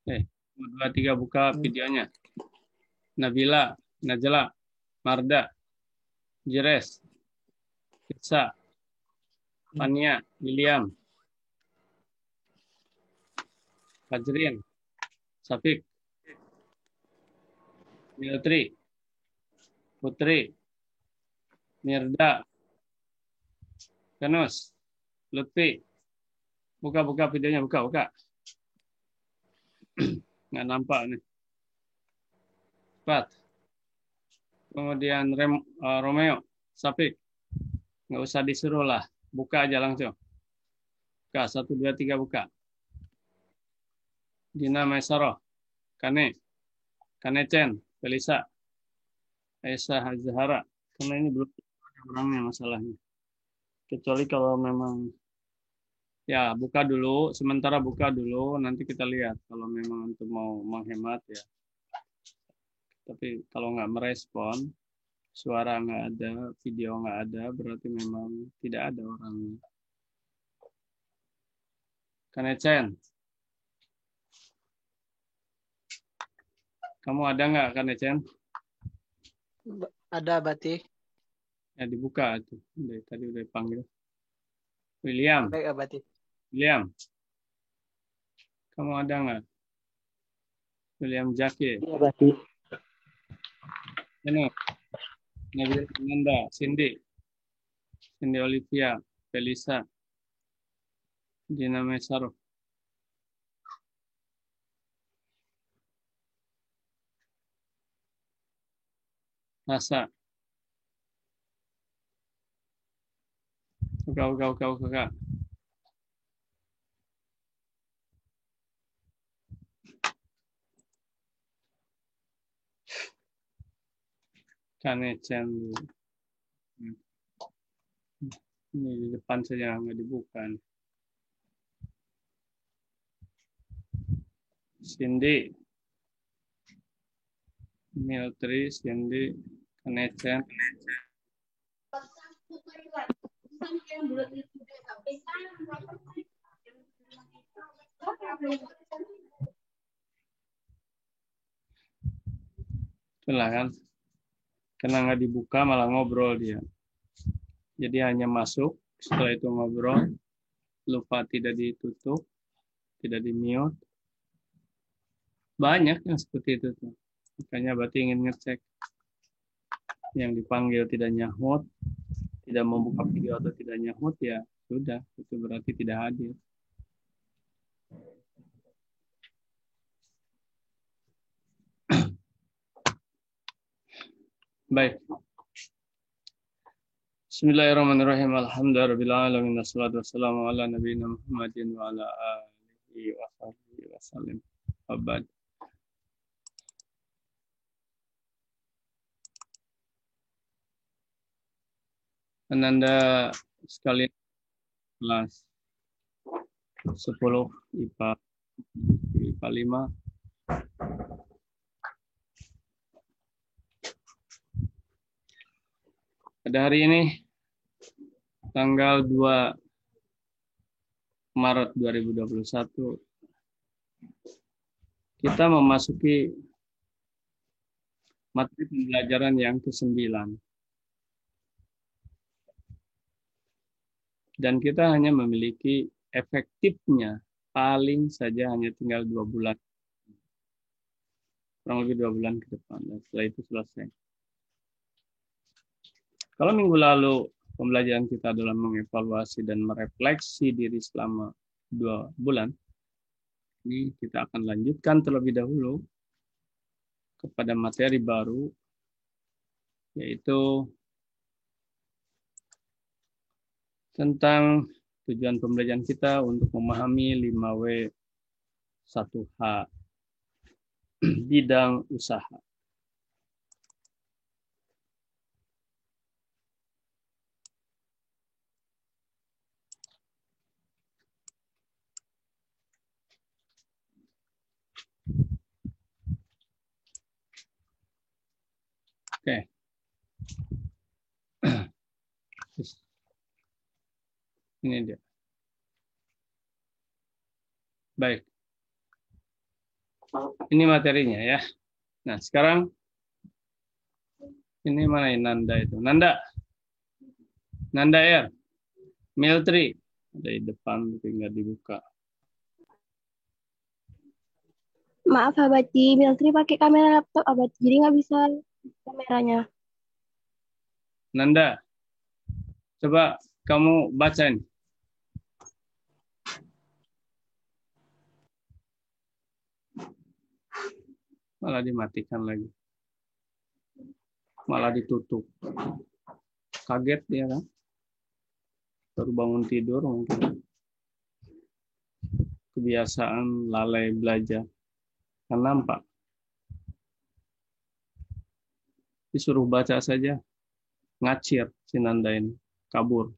Dua, tiga, buka videonya. Nabila, Najla, Marda, Jires, Kitsa, Fania, William, Fajrin, Safik, Miltri, Putri, Mirda, Kanus, Lutfi. Buka videonya, buka. Nggak nampak nih. Cepat. Kemudian Romeo, Safik. Nggak usah disuruh lah. Buka aja langsung. Buka, 1, 2, 3, buka. Dina Maisaro, Kane Chen, Felisa, Aisyah Zahara. Karena ini belum ada orangnya masalahnya. Kecuali kalau memang ya buka dulu, sementara buka dulu, nanti kita lihat kalau memang untuk mau menghemat ya. Tapi kalau nggak merespon, suara nggak ada, video nggak ada, berarti memang tidak ada orangnya. Kanecen, kamu ada nggak Kanecen? Ada berarti. Ya dibuka tuh, tadi udah panggil. William, Baik, berarti. William, kamu ada nggak? William Jaki. Iya, berarti. Ini, Nabil Nanda, Cindy Olivia, Felisa, Dina Mesaro. Nasa. Buka. Kanecen. Ini di depan saja nggak dibuka. Cindy, Miltri, Cindy, Kanecen. Itulah kan. Karena nggak dibuka malah ngobrol dia. Jadi hanya masuk, setelah itu ngobrol, lupa tidak ditutup, tidak di-mute. Banyak yang seperti itu tuh. Makanya berarti ingin ngecek. Yang dipanggil tidak nyahut, tidak membuka video atau tidak nyahut, ya sudah, itu berarti tidak hadir. Baik. Bismillahirrahmanirrahim. Alhamdulillahirrahmanirrahim. Wassalatu wassalamu ala nabiyina Muhammadin wa ala alihi wa sahbihi wa sallim. Wabad. Ananda sekalian kelas 10 IPA 5. Pada hari ini tanggal 2 Maret 2021 kita memasuki materi pembelajaran yang ke-9. Dan kita hanya memiliki efektifnya paling saja hanya tinggal 2 bulan. Kurang lebih 2 bulan ke depan. Dan setelah itu selesai. Kalau minggu lalu pembelajaran kita adalah mengevaluasi dan merefleksi diri selama 2 bulan, ini kita akan lanjutkan terlebih dahulu kepada materi baru, yaitu tentang tujuan pembelajaran kita untuk memahami 5W1H, bidang usaha. Oke. Ini dia. Baik. Ini materinya ya. Nah, sekarang ini mana ini Nanda itu? Nanda Air, Miltri. Ada di depan tapi nggak dibuka. Maaf Abati, Miltri pakai kamera laptop Abati, jadi nggak bisa kameranya. Nanda, coba kamu bacain. Malah dimatikan lagi. Malah ditutup. Kaget dia kan. Baru bangun tidur mungkin. Kebiasaan lalai belajar. Kan nampak. Disuruh baca saja. Ngacir si Nanda ini. Kabur.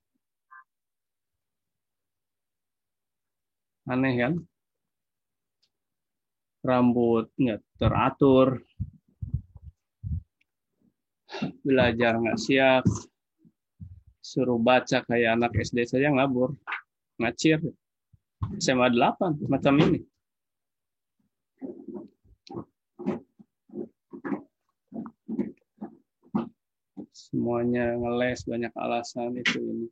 Aneh kan? Rambutnya teratur. Belajar nggak siap. Suruh baca kayak anak SD saja ngabur. Ngacir. SMA 8 macam ini. Semuanya ngeles, banyak alasan itu ini.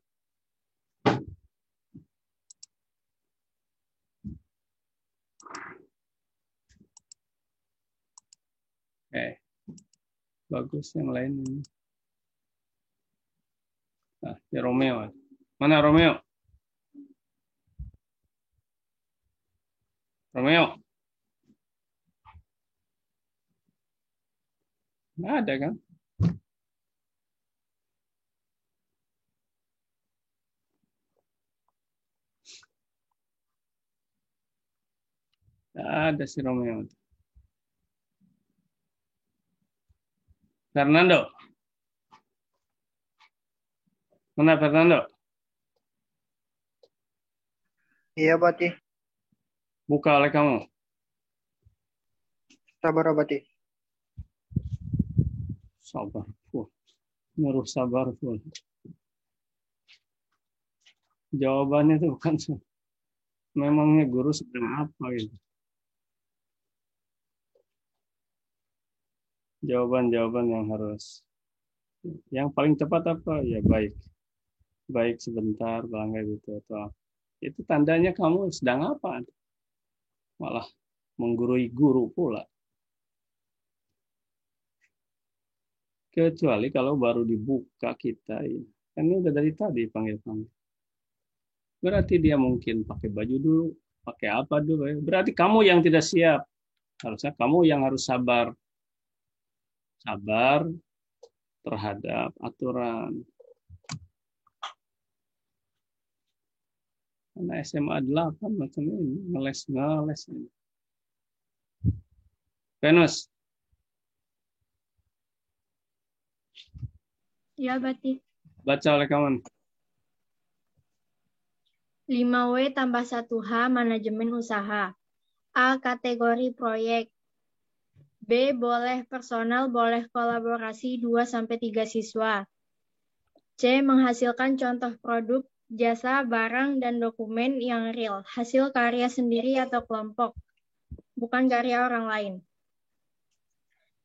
Bagus yang lain ini. Nah, ya Romeo. Mana Romeo? Romeo. Nggak ada kan? Nggak ada si Romeo. Fernando. Mana Fernando? Iya, Bati. Buka oleh kamu. Sabar, Bati. Sabar. Nyuruh sabar. Jawabannya itu bukan memangnya guru sedang apa gitu. Jawaban-jawaban yang paling tepat apa? Ya baik. Baik sebentar, bangga gitu atau itu tandanya kamu sedang apa? Malah menggurui guru pula. Kecuali kalau baru dibuka kita ini. Kan ini udah dari tadi panggil-panggil. Berarti dia mungkin pakai baju dulu, pakai apa dulu ya. Berarti kamu yang tidak siap. Harusnya kamu yang harus sabar. Sabar terhadap aturan. Karena SMA 8 macam ini, ngeles ini. Venus. Ya, Bati. Baca oleh kawan. 5W tambah 1H manajemen usaha. A. Kategori proyek. B. Boleh personal, boleh kolaborasi 2-3 siswa. C. Menghasilkan contoh produk, jasa, barang, dan dokumen yang real. Hasil karya sendiri atau kelompok, bukan karya orang lain.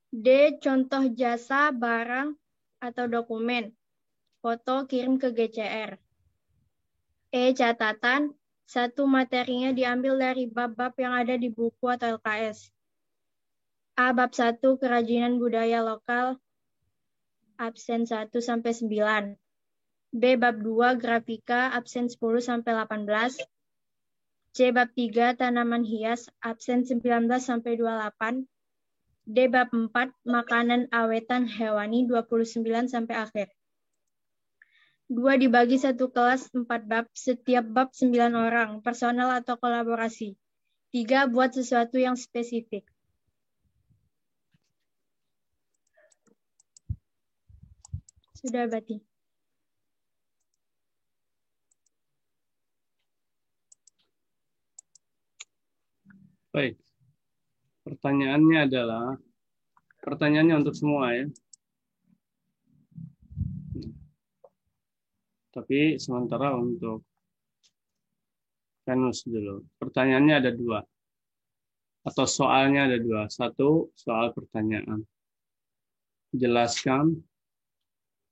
D. Contoh jasa, barang, atau dokumen. Foto kirim ke GCR. E. Catatan. 1. Materinya diambil dari bab-bab yang ada di buku atau LKS. A. Bab 1 Kerajinan Budaya Lokal, absen 1-9. B. Bab 2 Grafika, absen 10-18. C. Bab 3 Tanaman Hias, absen 19-28. D. Bab 4 Makanan Awetan Hewani, 29 sampai akhir. 2 dibagi 1 kelas 4 bab, setiap bab 9 orang, personal atau kolaborasi. 3 buat sesuatu yang spesifik. Sudah, Bati. Baik. Pertanyaannya untuk semua ya. Tapi sementara untuk Venus dulu. Pertanyaannya ada 2. Atau soalnya ada dua. Satu, soal pertanyaan. Jelaskan,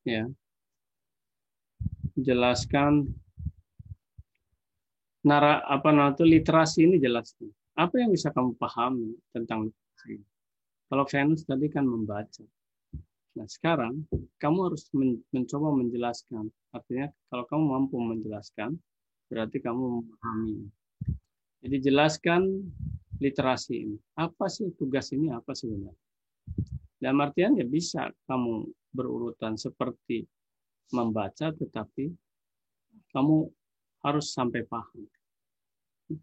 ya. Jelaskan literasi ini jelaskan. Apa yang bisa kamu pahami tentang literasi? Kalau Venus tadi kan membaca. Nah, sekarang kamu harus mencoba menjelaskan. Artinya kalau kamu mampu menjelaskan, berarti kamu memahami. Jadi jelaskan literasi ini. Apa sih tugas ini? Apa sebenarnya? Dalam artian ya bisa kamu berurutan seperti membaca, tetapi kamu harus sampai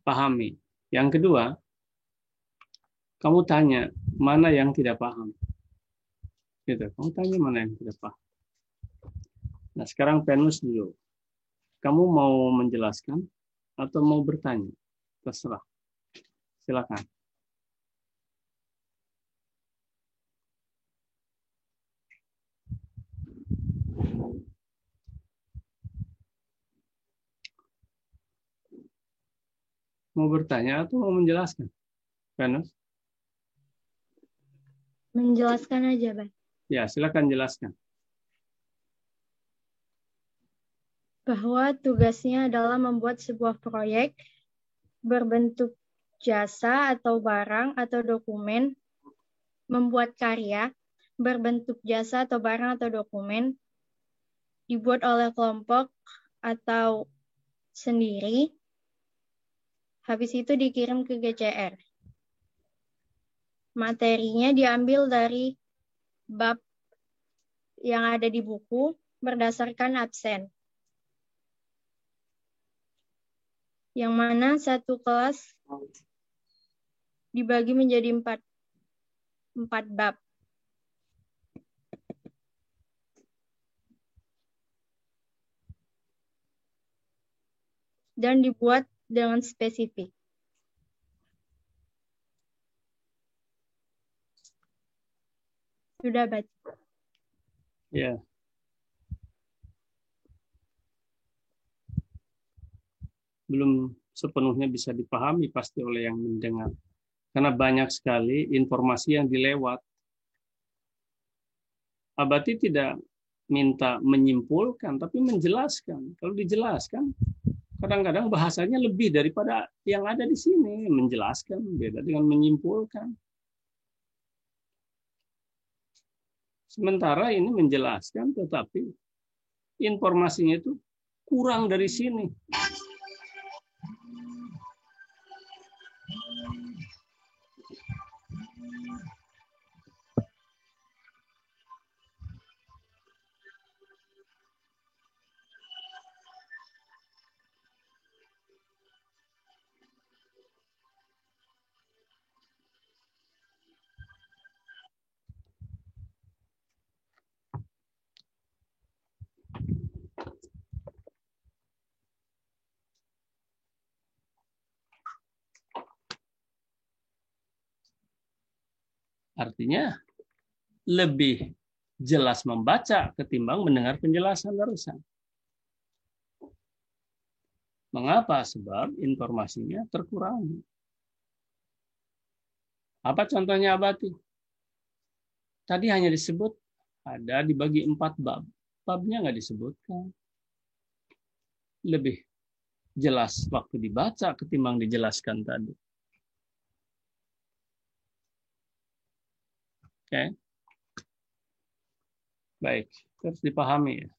pahami. Yang kedua, kamu tanya mana yang tidak paham. Gitu. Kamu tanya mana yang tidak paham. Nah, sekarang Venus dulu. Kamu mau menjelaskan atau mau bertanya? Terserah. Silakan. Mau bertanya atau mau menjelaskan? Venus? Menjelaskan aja, Bang. Ya, silakan jelaskan. Bahwa tugasnya adalah membuat sebuah proyek berbentuk jasa atau barang atau dokumen, membuat karya berbentuk jasa atau barang atau dokumen, dibuat oleh kelompok atau sendiri, habis itu dikirim ke GCR. Materinya diambil dari bab yang ada di buku berdasarkan absen. Yang mana satu kelas dibagi menjadi empat bab. Dan dibuat dengan spesifik. Sudah baca. Ya. Belum sepenuhnya bisa dipahami pasti oleh yang mendengar. Karena banyak sekali informasi yang dilewat. Abati tidak minta menyimpulkan, tapi menjelaskan. Kalau dijelaskan, kadang-kadang bahasanya lebih daripada yang ada di sini. Menjelaskan, beda dengan menyimpulkan. Sementara ini menjelaskan, tetapi informasinya itu kurang dari sini. Artinya lebih jelas membaca ketimbang mendengar penjelasan barusan. Mengapa? Sebab informasinya terkurangi. Apa contohnya Abati? Tadi hanya disebut ada dibagi 4 bab. Babnya nggak disebutkan. Lebih jelas waktu dibaca ketimbang dijelaskan tadi. Oke. Baik, terus dipahami ya.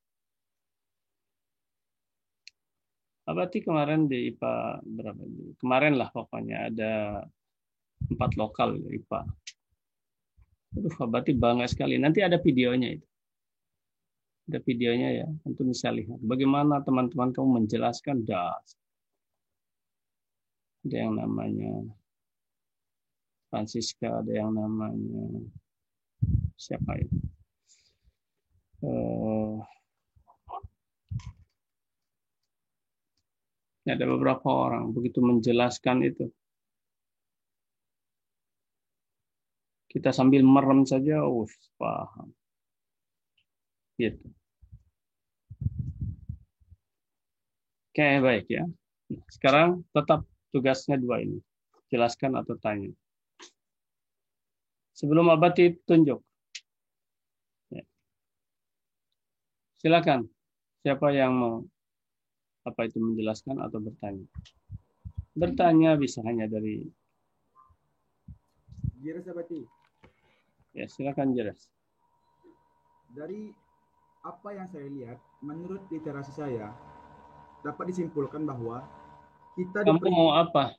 Abati kemarin di IPA berapa? Kemarin lah pokoknya ada 4 lokal IPA. Aduh, Abati bangga sekali. Nanti ada videonya itu. Ada videonya ya, untuk bisa lihat bagaimana teman-teman kamu menjelaskan das. Ada yang namanya Francisca, ada yang namanya siapa itu? Ada beberapa orang begitu menjelaskan itu. Kita sambil merem saja, paham. Gitu. Oke, baik ya. Sekarang tetap tugasnya 2 ini. Jelaskan atau tanya. Sebelum Abati tunjuk. Ya. Silakan. Siapa yang mau menjelaskan atau bertanya? Bertanya bisa hanya dari Jiras Abati. ya silakan jelas. Dari apa yang saya lihat, menurut literasi saya, dapat disimpulkan bahwa kita Kamu mau apa?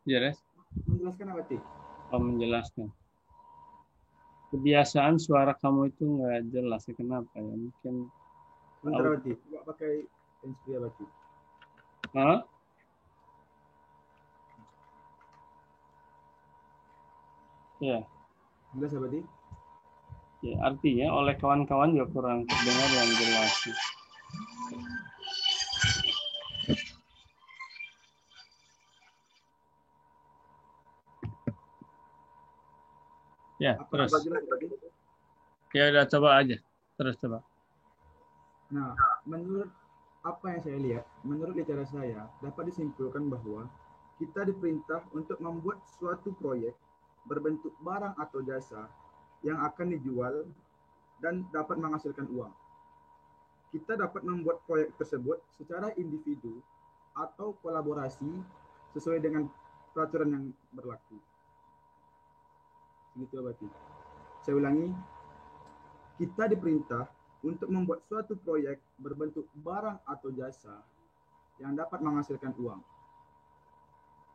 Jelas. menjelaskan Abati. Menjelaskan. Kebiasaan suara kamu itu nggak jelas. Kenapa ya? Mungkin. Bentar Abati, coba pakai handsfree Abati. Hah? Ya. Jelas Abati? Ya, artinya oleh kawan-kawan juga kurang terdengar yang jelas. Ya, terus. Ya udah coba aja. Terus coba. Nah, menurut apa yang saya lihat, menurut literasi saya, dapat disimpulkan bahwa kita diperintah untuk membuat suatu proyek berbentuk barang atau jasa yang akan dijual dan dapat menghasilkan uang. Kita dapat membuat proyek tersebut secara individu atau kolaborasi sesuai dengan peraturan yang berlaku. Begitu Abati. Saya ulangi, kita diperintah untuk membuat suatu proyek berbentuk barang atau jasa yang dapat menghasilkan uang.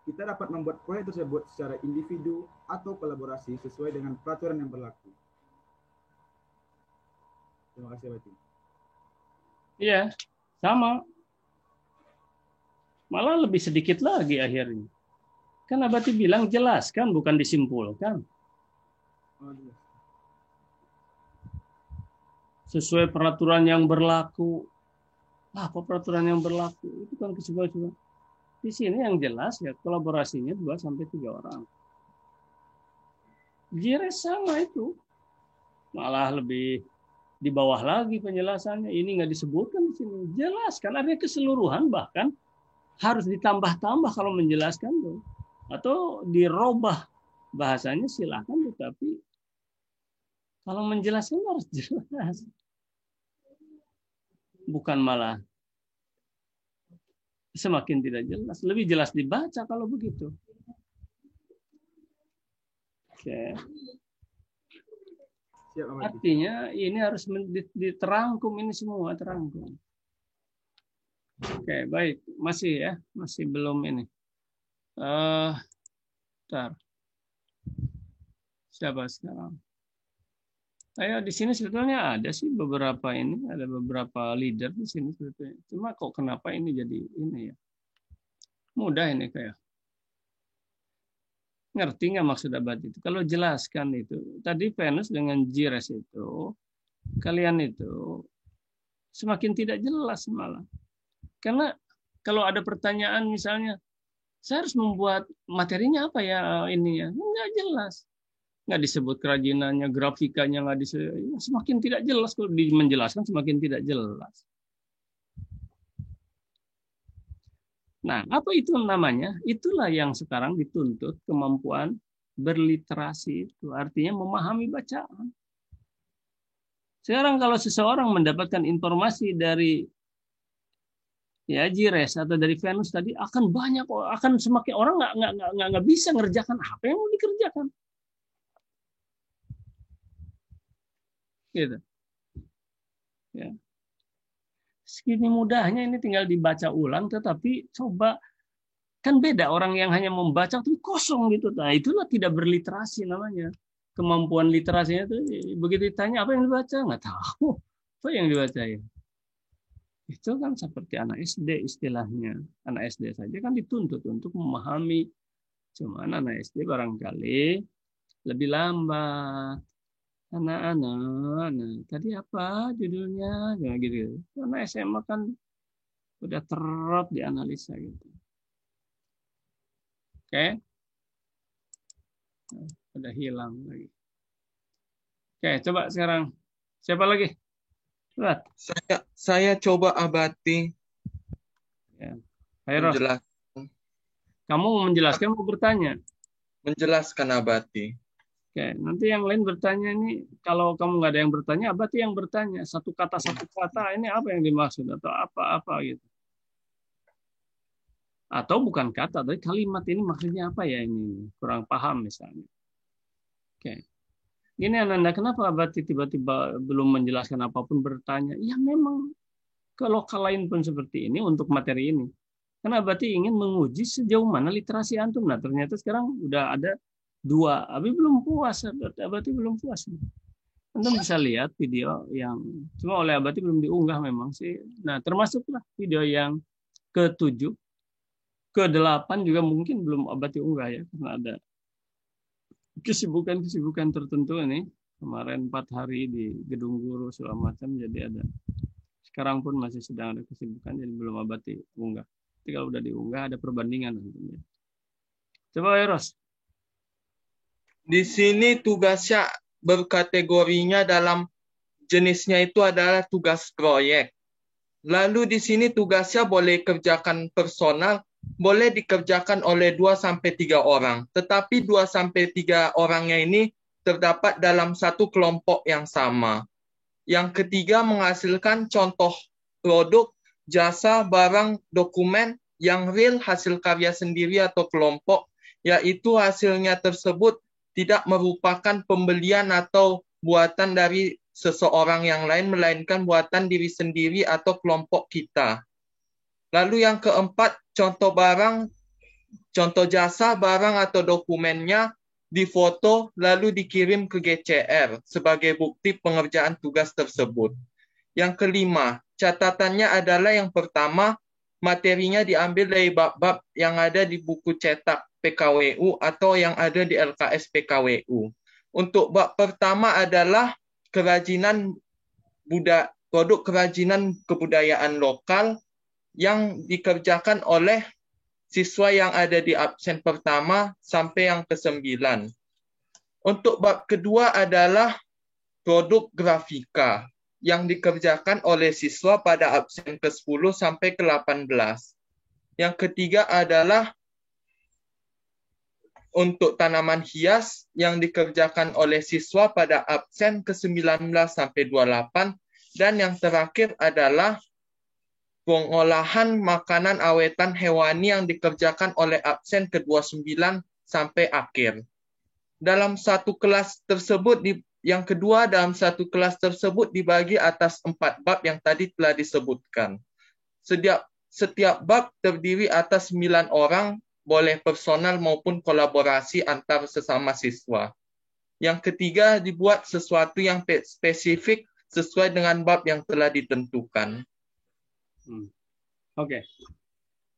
Kita dapat membuat proyek tersebut secara individu atau kolaborasi sesuai dengan peraturan yang berlaku. Terima kasih, Abati. Iya, sama. Malah lebih sedikit lagi akhirnya. Kan Abati bilang jelaskan, bukan disimpulkan. Oh, iya. Sesuai peraturan yang berlaku. Apa peraturan yang berlaku? Itu kan keseluruhan. Di sini yang jelas ya kolaborasinya 2-3 orang. Jires sama itu. Malah lebih di bawah lagi penjelasannya. Ini nggak disebutkan di sini. Jelaskan, artinya keseluruhan bahkan harus ditambah-tambah kalau menjelaskan tuh. Atau dirubah bahasanya silakan, tetapi kalau menjelaskan harus jelas. Bukan malah semakin tidak jelas. Lebih jelas dibaca kalau begitu. Oke. Artinya ini harus diterangkum, ini semua terangkum. Oke, baik. Masih ya, masih belum ini. Bentar. Siapa sekarang? Ayo di sini sebetulnya ada sih beberapa ini, ada beberapa leader di sini sebetulnya. Cuma kok kenapa ini jadi ini ya? Mudah ini kayak. Ngerti nggak maksud Abadi itu? Kalau jelaskan itu, tadi Venus dengan Jires itu, kalian itu semakin tidak jelas malah. Karena kalau ada pertanyaan misalnya, saya harus membuat materinya apa ya ini ya? Nggak jelas. Nggak disebut kerajinannya, grafikanya nggak disebut. Semakin tidak jelas kalau menjelaskan semakin tidak jelas. Nah, apa itu namanya? Itulah yang sekarang dituntut kemampuan berliterasi itu. Artinya memahami bacaan. Sekarang kalau seseorang mendapatkan informasi dari ya Jires atau dari Venus tadi akan banyak, akan semakin orang nggak bisa ngerjakan apa yang mau dikerjakan. Gitu. Ya. Segini mudahnya ini tinggal dibaca ulang, tetapi coba kan beda orang yang hanya membaca itu kosong gitu. Nah, itulah tidak berliterasi namanya. Kemampuan literasinya itu begitu ditanya apa yang dibaca nggak tahu apa yang dibaca ya. Itu kan seperti anak SD istilahnya. Anak SD saja kan dituntut untuk memahami. Cuman anak SD barangkali lebih lambat. Anak-anak, tadi apa judulnya? Nah, gitu. Karena SMA kan udah terap dianalisa gitu. Oke. Nah, udah hilang lagi. Oke, coba sekarang. Siapa lagi? Lihat. Saya coba Abati. Ya. Ayo, Menjelaskan. kamu mau menjelaskan mau bertanya? Menjelaskan Abati. Oke, nanti yang lain bertanya ini, kalau kamu nggak ada yang bertanya, berarti yang bertanya satu kata ini apa yang dimaksud atau apa gitu. Atau bukan kata, tapi kalimat ini maksudnya apa ya ini kurang paham misalnya. Oke, ini Ananda, kenapa Abati tiba-tiba belum menjelaskan apapun bertanya? Ya memang ke lokal lain pun seperti ini untuk materi ini. Karena Abati ingin menguji sejauh mana literasi antum. Nah ternyata sekarang udah ada 2, Abi belum puas, Abati belum puas. Antum bisa lihat video yang cuma oleh Abati belum diunggah memang sih. Nah, termasuklah video yang ke-7, ke-8 juga mungkin belum Abati unggah ya, karena ada kesibukan tertentu ini. Kemarin 4 hari di gedung guru segala macam, jadi ada. Sekarang pun masih sedang ada kesibukan, jadi belum Abati unggah. Tapi kalau udah diunggah ada perbandingan tentunya. Coba Eros. Di sini tugasnya berkategorinya dalam jenisnya itu adalah tugas proyek. Lalu di sini tugasnya boleh kerjakan personal, boleh dikerjakan oleh 2-3 orang. Tetapi 2-3 orangnya ini terdapat dalam satu kelompok yang sama. Yang ketiga menghasilkan contoh produk, jasa, barang, dokumen yang real hasil karya sendiri atau kelompok, yaitu hasilnya tersebut tidak merupakan pembelian atau buatan dari seseorang yang lain, melainkan buatan diri sendiri atau kelompok kita. Lalu yang keempat, contoh barang, contoh jasa, barang atau dokumennya difoto lalu dikirim ke GCR sebagai bukti pengerjaan tugas tersebut. Yang kelima, catatannya adalah yang pertama, materinya diambil dari bab-bab yang ada di buku cetak PKWU atau yang ada di LKS PKWU. Untuk bab pertama adalah produk kerajinan kebudayaan lokal yang dikerjakan oleh siswa yang ada di absen pertama sampai yang ke-9. Untuk bab kedua adalah produk grafika yang dikerjakan oleh siswa pada absen ke-10 sampai ke-18. Yang ketiga adalah untuk tanaman hias yang dikerjakan oleh siswa pada absen ke-19 sampai 28. Dan yang terakhir adalah pengolahan makanan awetan hewani yang dikerjakan oleh absen ke-29 sampai akhir. Dalam satu kelas tersebut, yang kedua dalam satu kelas tersebut dibagi atas 4 bab yang tadi telah disebutkan. Setiap bab terdiri atas 9 orang, boleh personal maupun kolaborasi antar sesama siswa. Yang ketiga, dibuat sesuatu yang spesifik sesuai dengan bab yang telah ditentukan. Oke.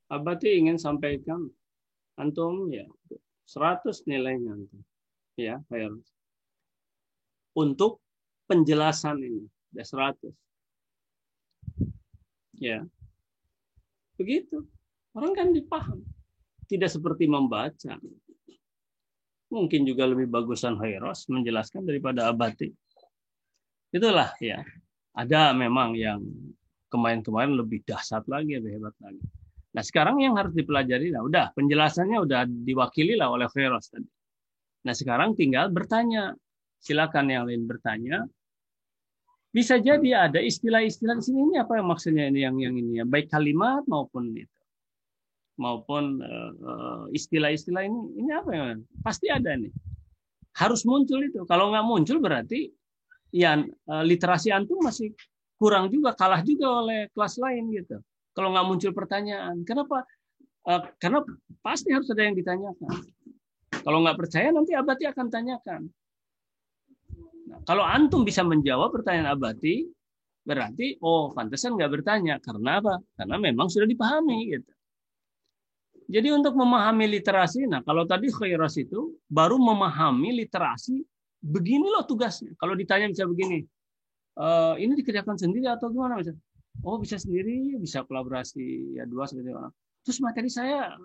Abati ingin sampaikan antum ya 100 nilainya antum. Ya, Eros. Untuk penjelasan ini, ada 100. Ya. Begitu. Orang kan dipaham. Tidak seperti membaca. Mungkin juga lebih bagusan Eros menjelaskan daripada Abati. Itulah ya. Ada memang yang kemarin lebih dahsyat lagi, lebih hebat lagi. Nah sekarang yang harus dipelajari, nah udah penjelasannya udah diwakili lah oleh Eros tadi. Nah sekarang tinggal bertanya. Silakan yang lain bertanya. Bisa jadi ada istilah-istilah di sini, ini apa yang maksudnya ini yang ini ya, baik kalimat maupun itu. Maupun istilah-istilah ini apa ya? Pasti ada nih. Harus muncul itu. Kalau nggak muncul berarti ya literasi antum masih kurang juga, kalah juga oleh kelas lain gitu. Kalau nggak muncul pertanyaan, kenapa? Karena pasti harus ada yang ditanyakan. Kalau nggak percaya nanti Abati akan tanyakan. Nah, kalau antum bisa menjawab pertanyaan Abati, berarti pantesan nggak bertanya. Karena apa? Karena memang sudah dipahami gitu. Jadi untuk memahami literasi, nah kalau tadi Khairas itu baru memahami literasi, begini loh tugasnya. Kalau ditanya bisa begini, ini dikerjakan sendiri atau gimana? Bisa sendiri, bisa kolaborasi ya 2-3 orang. Terus materi saya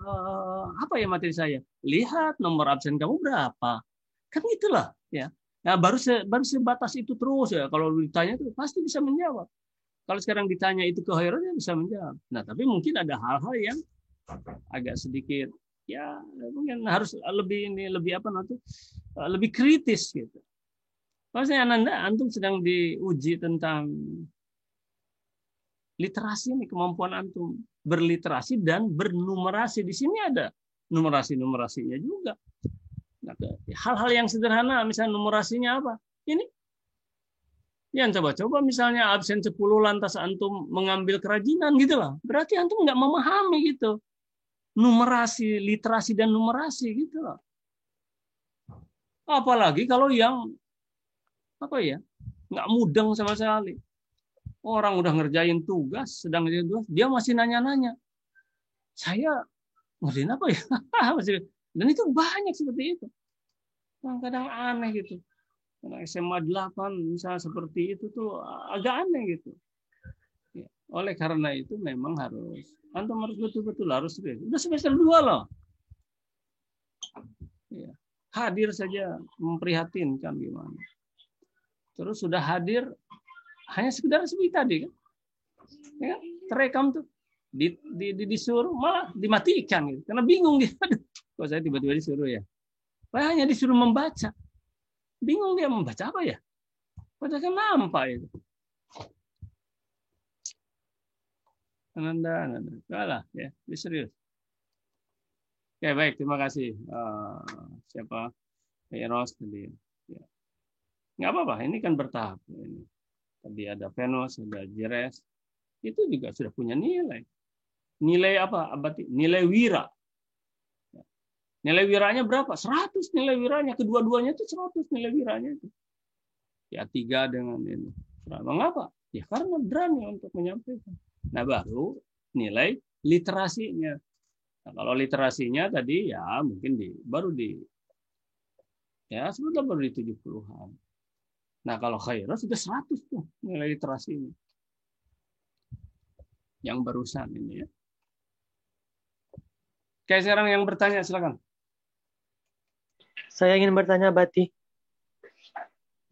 apa ya materi saya? Lihat nomor absen kamu berapa. Kan itulah ya. Nah baru sebatas itu terus ya. Kalau ditanya itu pasti bisa menjawab. Kalau sekarang ditanya itu ke Khairas ya bisa menjawab. Nah tapi mungkin ada hal-hal yang agak sedikit ya mungkin harus lebih apa namanya, lebih kritis gitu. Maksudnya antum sedang diuji tentang literasi ini, kemampuan antum berliterasi dan bernumerasi. Di sini ada numerasinya juga. Nah, hal-hal yang sederhana, misalnya numerasinya apa? Ini yang coba-coba misalnya absen 10 lantas antum mengambil kerajinan gitu lah. Berarti antum nggak memahami gitu. Numerasi, literasi dan numerasi gitu lah. Apalagi kalau yang apa ya, nggak mudeng sama sekali. Orang udah ngerjain tugas, sedang ngerjain tugas, dia masih nanya-nanya. Saya ngerjain apa ya? Dan itu banyak seperti itu. Kadang-kadang aneh gitu. Karena SMA 8 misalnya seperti itu tuh agak aneh gitu. Ya. Oleh karena itu memang antum harus betul-betul harus serius. Udah semester 2 loh. Ya. Hadir saja memprihatinkan gimana. Terus sudah hadir hanya sekedar seperti tadi kan. Ya, terekam tuh disuruh malah dimatikan gitu. Karena bingung dia. Kok saya tiba-tiba disuruh ya? Hanya disuruh membaca. Bingung dia membaca apa ya? Padahal kan nampak itu. Ananda. Kalah ya, serius. Oke, baik, terima kasih. Siapa? Eros tadi. Ya. Nggak apa-apa, ini kan bertahap. Ini. Tadi ada Venus, ada Jires. Itu juga sudah punya nilai. Nilai apa? Nilai wira. Nilai wiranya berapa? 100 nilai wiranya. Kedua-duanya itu 100 nilai wiranya itu. Ya 3 dengan ini. Mengapa? Ya karena berani untuk menyampaikan. Nah baru nilai literasinya. Nah, kalau literasinya tadi ya mungkin ya sebetulnya baru di 70-an. Nah kalau Khairat sudah 100 tuh nilai literasinya. Yang barusan ini ya. Oke, sekarang yang bertanya silakan. Saya ingin bertanya Bati.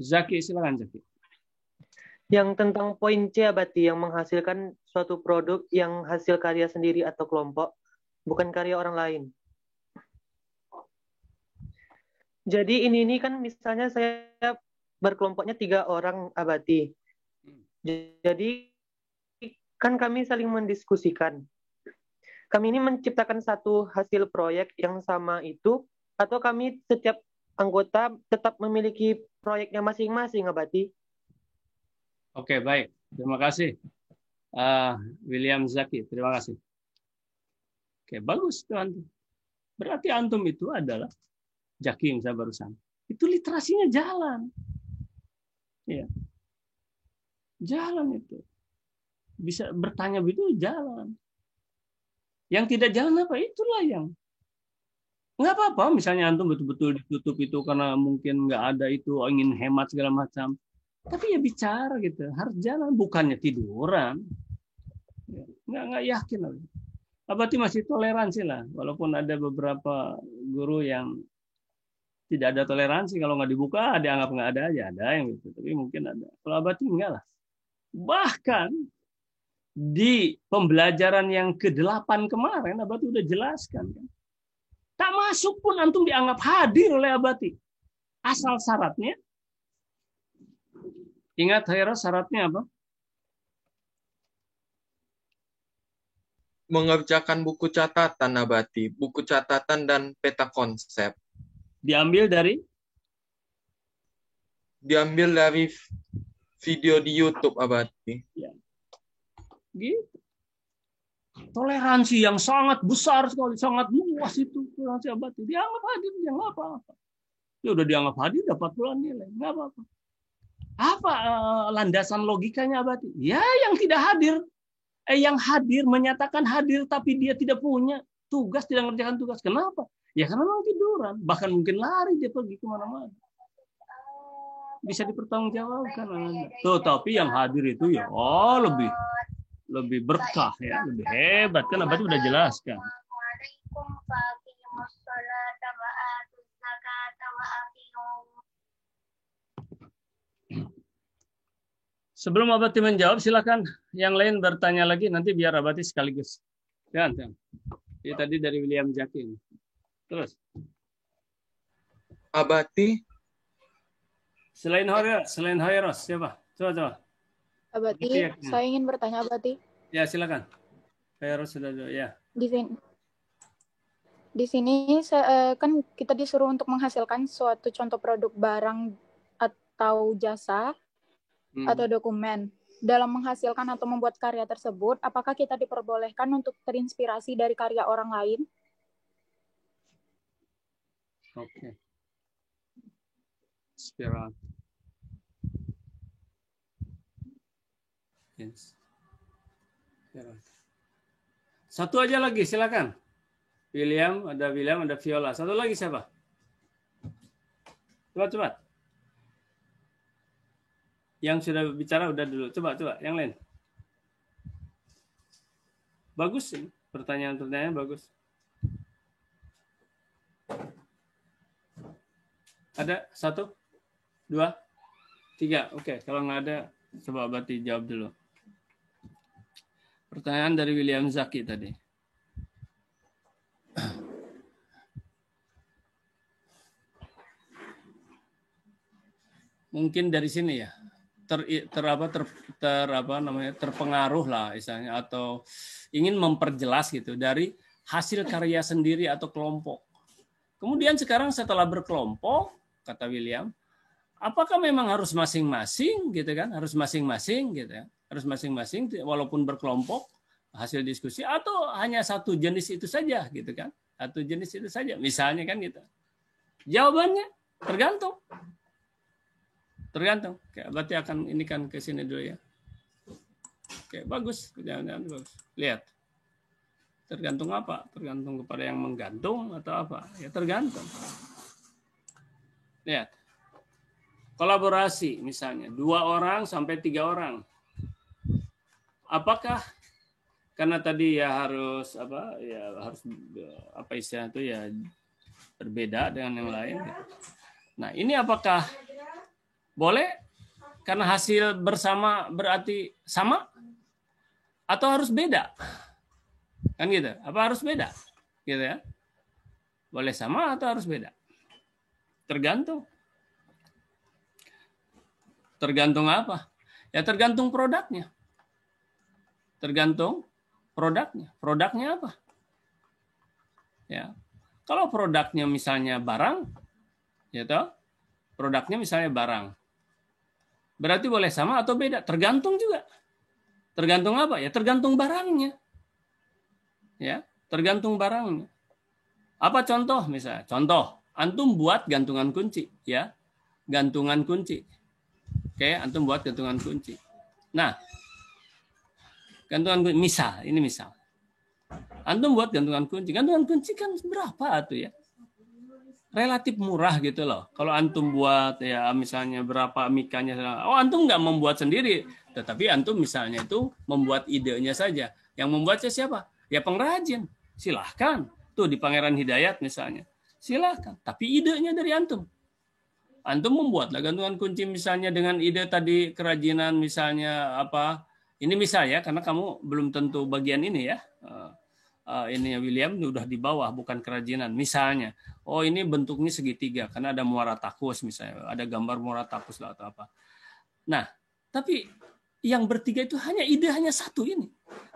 Zaki, silakan Zaki. Yang tentang poin C Bati, yang menghasilkan suatu produk yang hasil karya sendiri atau kelompok, bukan karya orang lain. Jadi ini kan misalnya saya berkelompoknya 3 orang Abati. Jadi kan kami saling mendiskusikan. Kami ini menciptakan satu hasil proyek yang sama itu, atau kami setiap anggota tetap memiliki proyeknya masing-masing Abati? Oke, baik. Terima kasih. William Zaki, terima kasih. Oke, bagus tuh antum. Berarti antum itu adalah Jakim saya barusan. Itu literasinya jalan. Ya. Jalan itu. Bisa bertanya begitu jalan. Yang tidak jalan apa? Itulah yang. Nggak apa-apa misalnya antum betul-betul ditutup itu karena mungkin nggak ada itu, ingin hemat segala macam. Tapi ya bicara gitu. Harus jalan. Bukannya tiduran. Nggak yakin. Berarti masih toleransi lah. Walaupun ada beberapa guru yang tidak ada toleransi, kalau nggak dibuka dianggap nggak ada aja, ada yang gitu. Tapi mungkin ada. Kalau Abati enggak lah. Bahkan di pembelajaran yang ke-8 kemarin Abati udah jelaskan kan. Tak masuk pun antum dianggap hadir oleh Abati. Asal syaratnya, ingat Haira, syaratnya apa? Mengerjakan buku catatan Abati, buku catatan dan peta konsep. Diambil dari video di YouTube Abati. Ya. Gitu. Toleransi yang sangat besar sekali, sangat luas itu toleransi Abati. Dianggap hadir, dia nggak apa-apa. Ya udah dianggap hadir, dapat pula nilai, nggak apa-apa. Apa landasan logikanya Abati? Ya yang tidak hadir, yang hadir menyatakan hadir tapi dia tidak punya tugas, tidak mengerjakan tugas. Kenapa? Ya karena memang tiduran, bahkan mungkin lari dia pergi kemana-mana. Bisa dipertanggungjawabkan. Tuh, tapi yang hadir itu ya lebih berkah ya, lebih hebat kan Abati udah jelaskan. Sebelum Abati menjawab, silakan yang lain bertanya lagi nanti biar Abati sekaligus. Jangan. Ini tadi dari William Jakin. Terus. Abati. Selain Hoiros, siapa? Coba. Abati, Gitu ya. saya ingin bertanya Abati. Ya, silakan. Hoiros sudah ya. Di sini kan kita disuruh untuk menghasilkan suatu contoh produk barang atau jasa atau dokumen. Dalam menghasilkan atau membuat karya tersebut, apakah kita diperbolehkan untuk terinspirasi dari karya orang lain? Oke. Inspirasi. Yes. Satu aja lagi, silakan. William, ada Viola. Satu lagi siapa? Coba. Yang sudah bicara udah dulu. Coba, yang lain. Bagus ini. Pertanyaan bagus. Ada? 1, 2, 3. Oke, kalau nggak ada, coba Abati jawab dulu. Pertanyaan dari William Zaki tadi. Mungkin dari sini ya. Terpengaruh lah misalnya, atau ingin memperjelas gitu dari hasil karya sendiri atau kelompok. Kemudian sekarang setelah berkelompok, kata William, apakah memang harus masing-masing gitu kan? Harus masing-masing gitu ya. Harus masing-masing walaupun berkelompok hasil diskusi, atau hanya satu jenis itu saja gitu kan? Satu jenis itu saja misalnya kan gitu. Jawabannya tergantung. Oke, berarti akan ini kan ke sini dulu ya. Oke, bagus. Jangan bagus. Lihat. Tergantung apa? Tergantung kepada yang menggantung atau apa? Ya tergantung. Lihat. Kolaborasi misalnya 2 orang sampai 3 orang. Apakah karena tadi ya harus apa istilah itu ya berbeda dengan yang lain. Nah, ini apakah boleh karena hasil bersama berarti sama atau harus beda? Kan gitu. Apa harus beda? Gitu ya. Boleh sama atau harus beda? Tergantung. Tergantung apa? Ya tergantung produknya. Tergantung produknya. Produknya apa? Ya. Kalau produknya misalnya barang, ya toh? Produknya misalnya barang. Berarti boleh sama atau beda? Tergantung juga. Tergantung apa? Ya tergantung barangnya. Ya, tergantung barangnya. Apa contoh misalnya? Contoh, antum buat gantungan kunci, ya. Gantungan kunci. Oke, antum buat gantungan kunci. Nah, gantungan kunci, misal. Antum buat gantungan kunci. Gantungan kunci kan berapa tuh ya? Relatif murah gitu loh. Kalau antum buat ya misalnya berapa mikanya, antum nggak membuat sendiri, tetapi antum misalnya itu membuat idenya saja. Yang membuatnya siapa? Ya pengrajin. Silahkan. Tuh di Pangeran Hidayat misalnya. Silahkan. Tapi idenya dari antum. Antum membuatlah gantungan kunci misalnya dengan ide tadi kerajinan misalnya apa. Ini misalnya karena kamu belum tentu bagian ini ya. Ini William udah di bawah, bukan kerajinan. Misalnya, oh ini bentuknya segitiga karena ada muara takus misalnya, ada gambar muara takus atau apa. Nah, tapi yang bertiga itu hanya satu ini.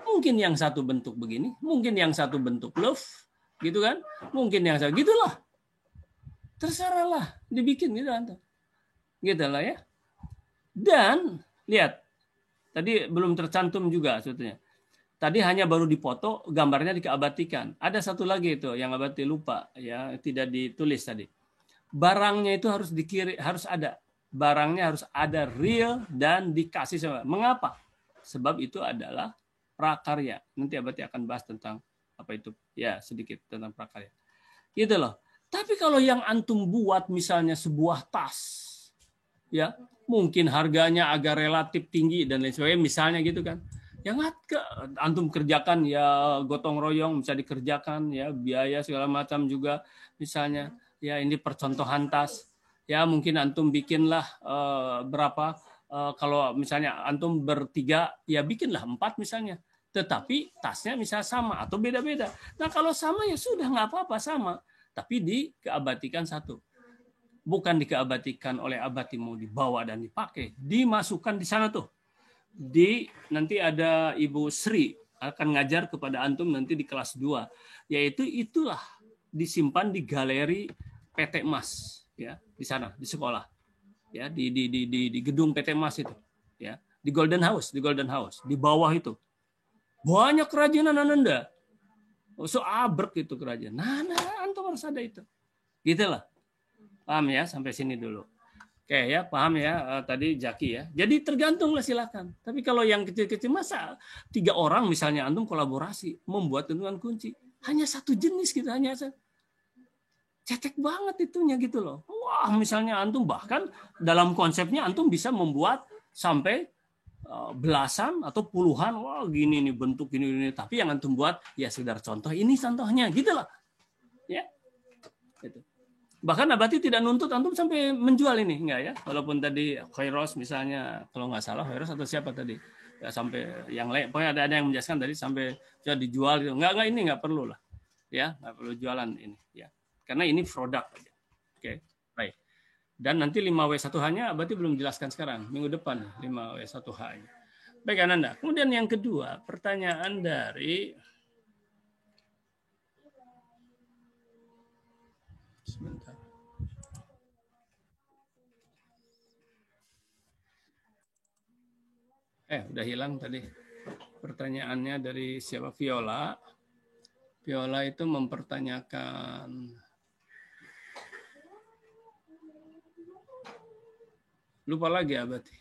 Mungkin yang satu bentuk begini, mungkin yang satu bentuk love, gitu kan? Mungkin yang satu gitulah. Terserahlah dibikin gitu antum. Gitulah ya. Dan lihat, tadi belum tercantum juga sebetulnya. Tadi hanya baru dipoto, gambarnya diabadikan. Ada satu lagi itu yang Abati lupa, ya tidak ditulis tadi. Barangnya itu harus harus ada. Barangnya harus ada real dan dikasih sama. Mengapa? Sebab itu adalah prakarya. Nanti Abati akan bahas tentang apa itu, ya sedikit tentang prakarya. Gitu loh. Tapi kalau yang antum buat misalnya sebuah tas, ya mungkin harganya agak relatif tinggi dan lain sebagainya, misalnya gitu kan. Yang antum kerjakan ya gotong royong bisa dikerjakan ya, biaya segala macam juga misalnya ya, ini percontohan tas ya, mungkin antum bikinlah berapa kalau misalnya antum bertiga ya bikinlah 4 misalnya, tetapi tasnya misalnya sama atau beda-beda. Nah kalau sama ya sudah nggak apa-apa sama, tapi dikeabatikan satu. Bukan dikeabatikan oleh abati mau dibawa dan dipakai, dimasukkan di sana tuh. Nanti ada Ibu Sri akan ngajar kepada antum nanti di kelas 2, yaitu itulah disimpan di galeri PT Mas, ya, di sana di sekolah, ya, di gedung PT Mas itu, ya, di Golden House, di bawah itu banyak kerajinan Ananda, so abrek itu kerajinan. Nah, antum harus ada itu, gitulah. Paham ya, sampai sini dulu. Oke ya, paham ya tadi Jaki ya. Jadi tergantung lah, silakan. Tapi kalau yang kecil-kecil, masa 3 orang misalnya antum kolaborasi membuat gantungan kunci hanya satu jenis gitu, hanya cetek banget itunya gitu loh. Wah, misalnya antum bahkan dalam konsepnya antum bisa membuat sampai belasan atau puluhan. Wah, gini nih bentuk ini. Tapi yang antum buat ya sekedar contoh, ini contohnya gitu loh. Ya. Gitu. Bahkan abati tidak nuntut antum sampai menjual ini, enggak ya? Walaupun tadi Khairos misalnya, kalau nggak salah Khairos atau siapa tadi, ya sampai yang lain, pokoknya ada yang menjelaskan tadi sampai sudah dijual gitu. Enggak ini enggak perlu lah, ya nggak perlu jualan ini, ya, karena ini produk aja. Oke, baik. Dan nanti 5W1H-nya abati belum jelaskan sekarang, minggu depan 5W1H-nya. Baik Ananda. Kemudian yang kedua, pertanyaan dari sebentar. Udah hilang tadi. Pertanyaannya dari siapa? Viola. Viola itu mempertanyakan lupa lagi abati.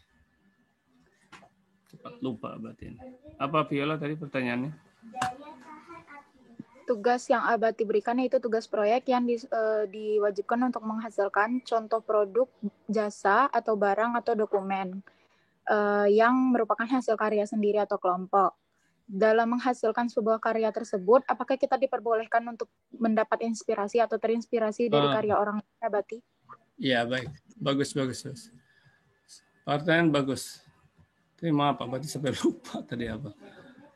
Cepat lupa abati ini. Apa Viola tadi pertanyaannya? Tugas yang abati berikan itu tugas proyek yang diwajibkan untuk menghasilkan contoh produk, jasa, atau barang atau dokumen yang merupakan hasil karya sendiri atau kelompok. Dalam menghasilkan sebuah karya tersebut, apakah kita diperbolehkan untuk mendapat inspirasi atau terinspirasi dari karya orang lain, abati? Iya, baik. Bagus. Pertanyaan bagus. Tapi maaf, abati sampai lupa tadi apa.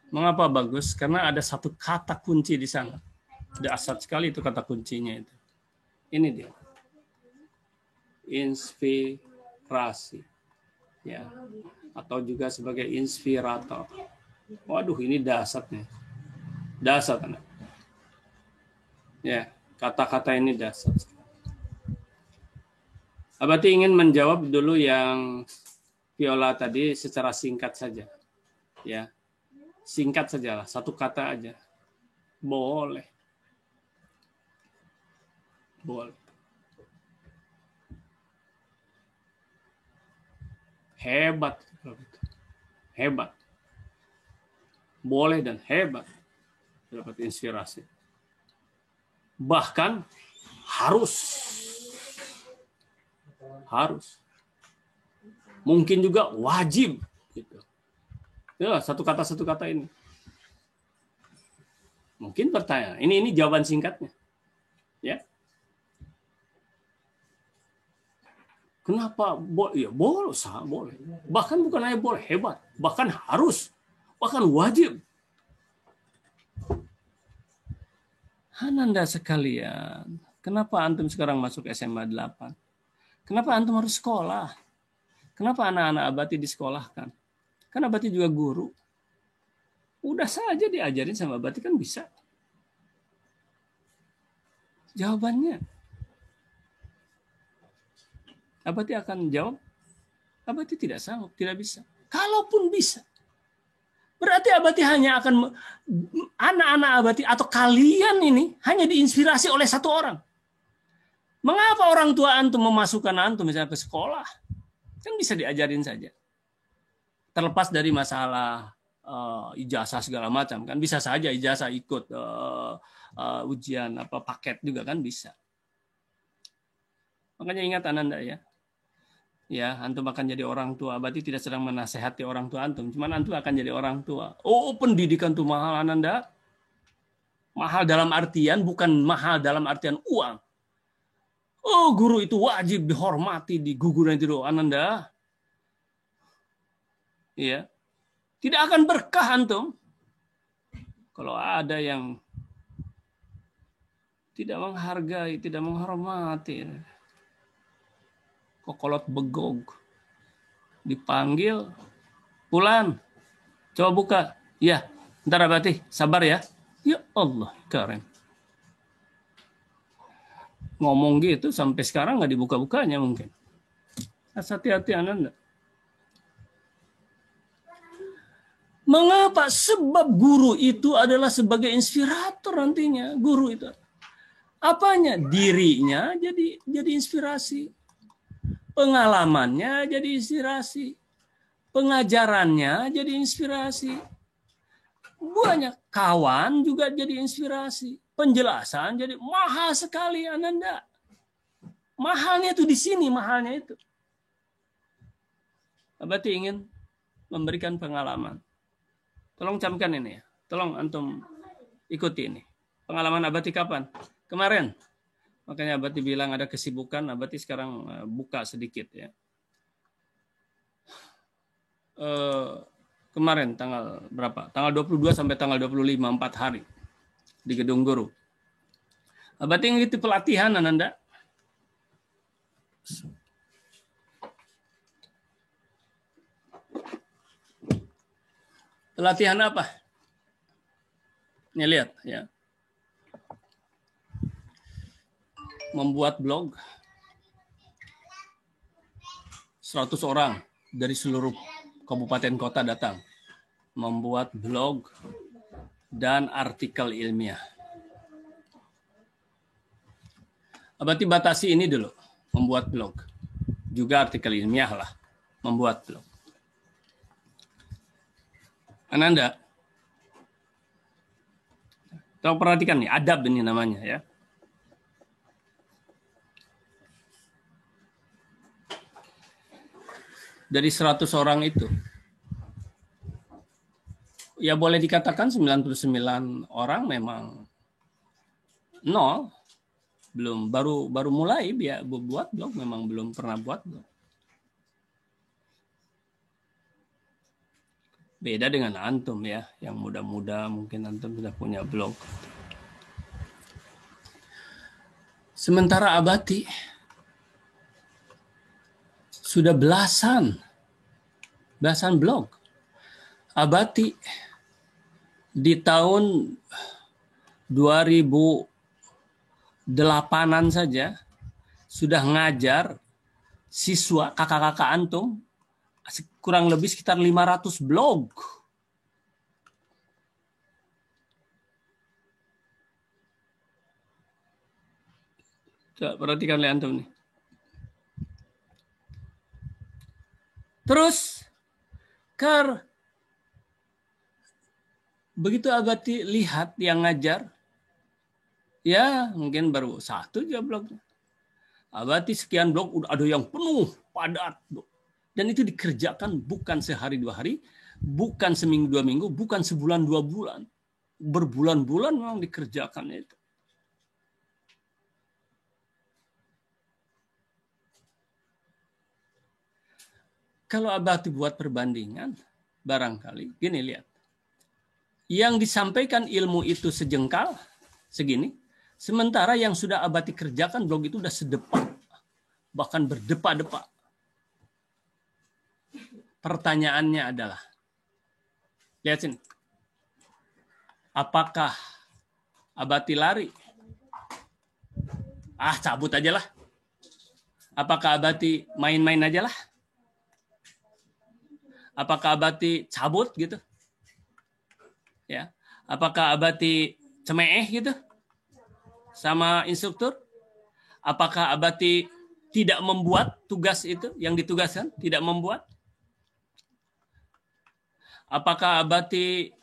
Mengapa bagus? Karena ada satu kata kunci di sana. Dasar sekali itu kata kuncinya itu. Ini dia. Inspirasi. Ya. Atau juga sebagai inspirator. Waduh, ini dasarnya. Dasar. Ya, kata-kata ini dasar. Abati ingin menjawab dulu yang Viola tadi secara singkat saja. Ya. Singkat saja lah, satu kata aja. Boleh. Hebat. Boleh dan hebat. Dapat inspirasi. Bahkan harus. Mungkin juga wajib. Gitu. Ya, satu kata ini. Mungkin pertanyaan. Ini jawaban singkatnya. Ya. Kenapa? Ya, boleh. Bahkan bukan hanya boleh, hebat. Bahkan harus. Bahkan wajib. Ananda sekalian, kenapa antum sekarang masuk SMA 8? Kenapa antum harus sekolah? Kenapa anak-anak abati disekolahkan? Kan abati juga guru. Udah saja diajarin sama abati kan bisa. Jawabannya. Abati akan jawab. Abati tidak sanggup, tidak bisa. Kalaupun bisa. Berarti abati hanya akan, anak-anak abati atau kalian ini hanya diinspirasi oleh satu orang. Mengapa orang tua antum memasukkan antum misalnya ke sekolah? Kan bisa diajarin saja. Terlepas dari masalah ijazah segala macam, kan bisa saja ijazah ikut ujian paket juga kan bisa. Makanya ingat Ananda ya. Ya, antum akan jadi orang tua. Abati tidak sedang menasehati orang tua antum, cuman antum akan jadi orang tua. Oh, pendidikan itu mahal Ananda. Mahal dalam artian bukan mahal dalam artian uang. Oh, guru itu wajib dihormati, diguguran itu Ananda. Iya. Tidak akan berkah antum kalau ada yang tidak menghargai, tidak menghormati. Kokolot begog. Dipanggil, Pulan, coba buka. Ya, ntar Abati, sabar ya. Ya Allah, keren. Ngomong gitu sampai sekarang nggak dibuka-bukanya mungkin. Hati-hati Anda. Mengapa? Sebab guru itu adalah sebagai inspirator nantinya. Guru itu. Apanya? Dirinya jadi inspirasi. Pengalamannya jadi inspirasi. Pengajarannya jadi inspirasi. Banyak kawan juga jadi inspirasi. Penjelasan jadi mahal sekali Ananda. Mahalnya itu di sini, mahalnya itu. Abati ingin memberikan pengalaman. Tolong camkan ini ya. Tolong antum ikuti ini. Pengalaman Abati kapan? Kemarin. Makanya Abati bilang ada kesibukan, Abati sekarang buka sedikit ya. Kemarin tanggal berapa? Tanggal 22 sampai tanggal 25, 4 hari di Gedung Guru. Abati ngikuti pelatihan Ananda. Pelatihan apa? Ini lihat ya. Membuat blog 100 orang dari seluruh kabupaten kota datang. Membuat blog dan artikel ilmiah. Abati batasi ini dulu. Membuat blog. Juga artikel ilmiah lah. Membuat blog. Ananda, tolong perhatikan nih, adab ini namanya ya. Dari 100 orang itu, ya boleh dikatakan 99 orang memang nol, belum baru mulai dia buat blog, memang belum pernah buat blog. Beda dengan antum ya, yang muda-muda mungkin antum sudah punya blog. Sementara Abati sudah belasan blog. Abati di tahun 2008-an saja sudah ngajar siswa kakak-kakak antum kurang lebih sekitar 500 blog. Coba perhatikan lihat antum nih. Terus begitu Abati lihat yang ngajar, ya mungkin baru 1 aja blognya. Abati sekian blog udah ada yang penuh, padat. Dan itu dikerjakan bukan sehari 2 hari, bukan seminggu 2 minggu, bukan sebulan 2 bulan. Berbulan-bulan memang dikerjakan itu. Kalau Abati buat perbandingan, barangkali, gini lihat. Yang disampaikan ilmu itu sejengkal, segini. Sementara yang sudah Abati kerjakan blog itu udah sedepak. Bahkan berdepa-depa. Pertanyaannya adalah, lihat sini. Apakah Abati lari? Cabut aja lah. Apakah Abati main-main aja lah? Apakah Abati cabut gitu? Ya. Apakah Abati cemeeh gitu? Sama instruktur? Apakah Abati tidak membuat tugas itu yang ditugaskan? Tidak membuat? Apakah Abati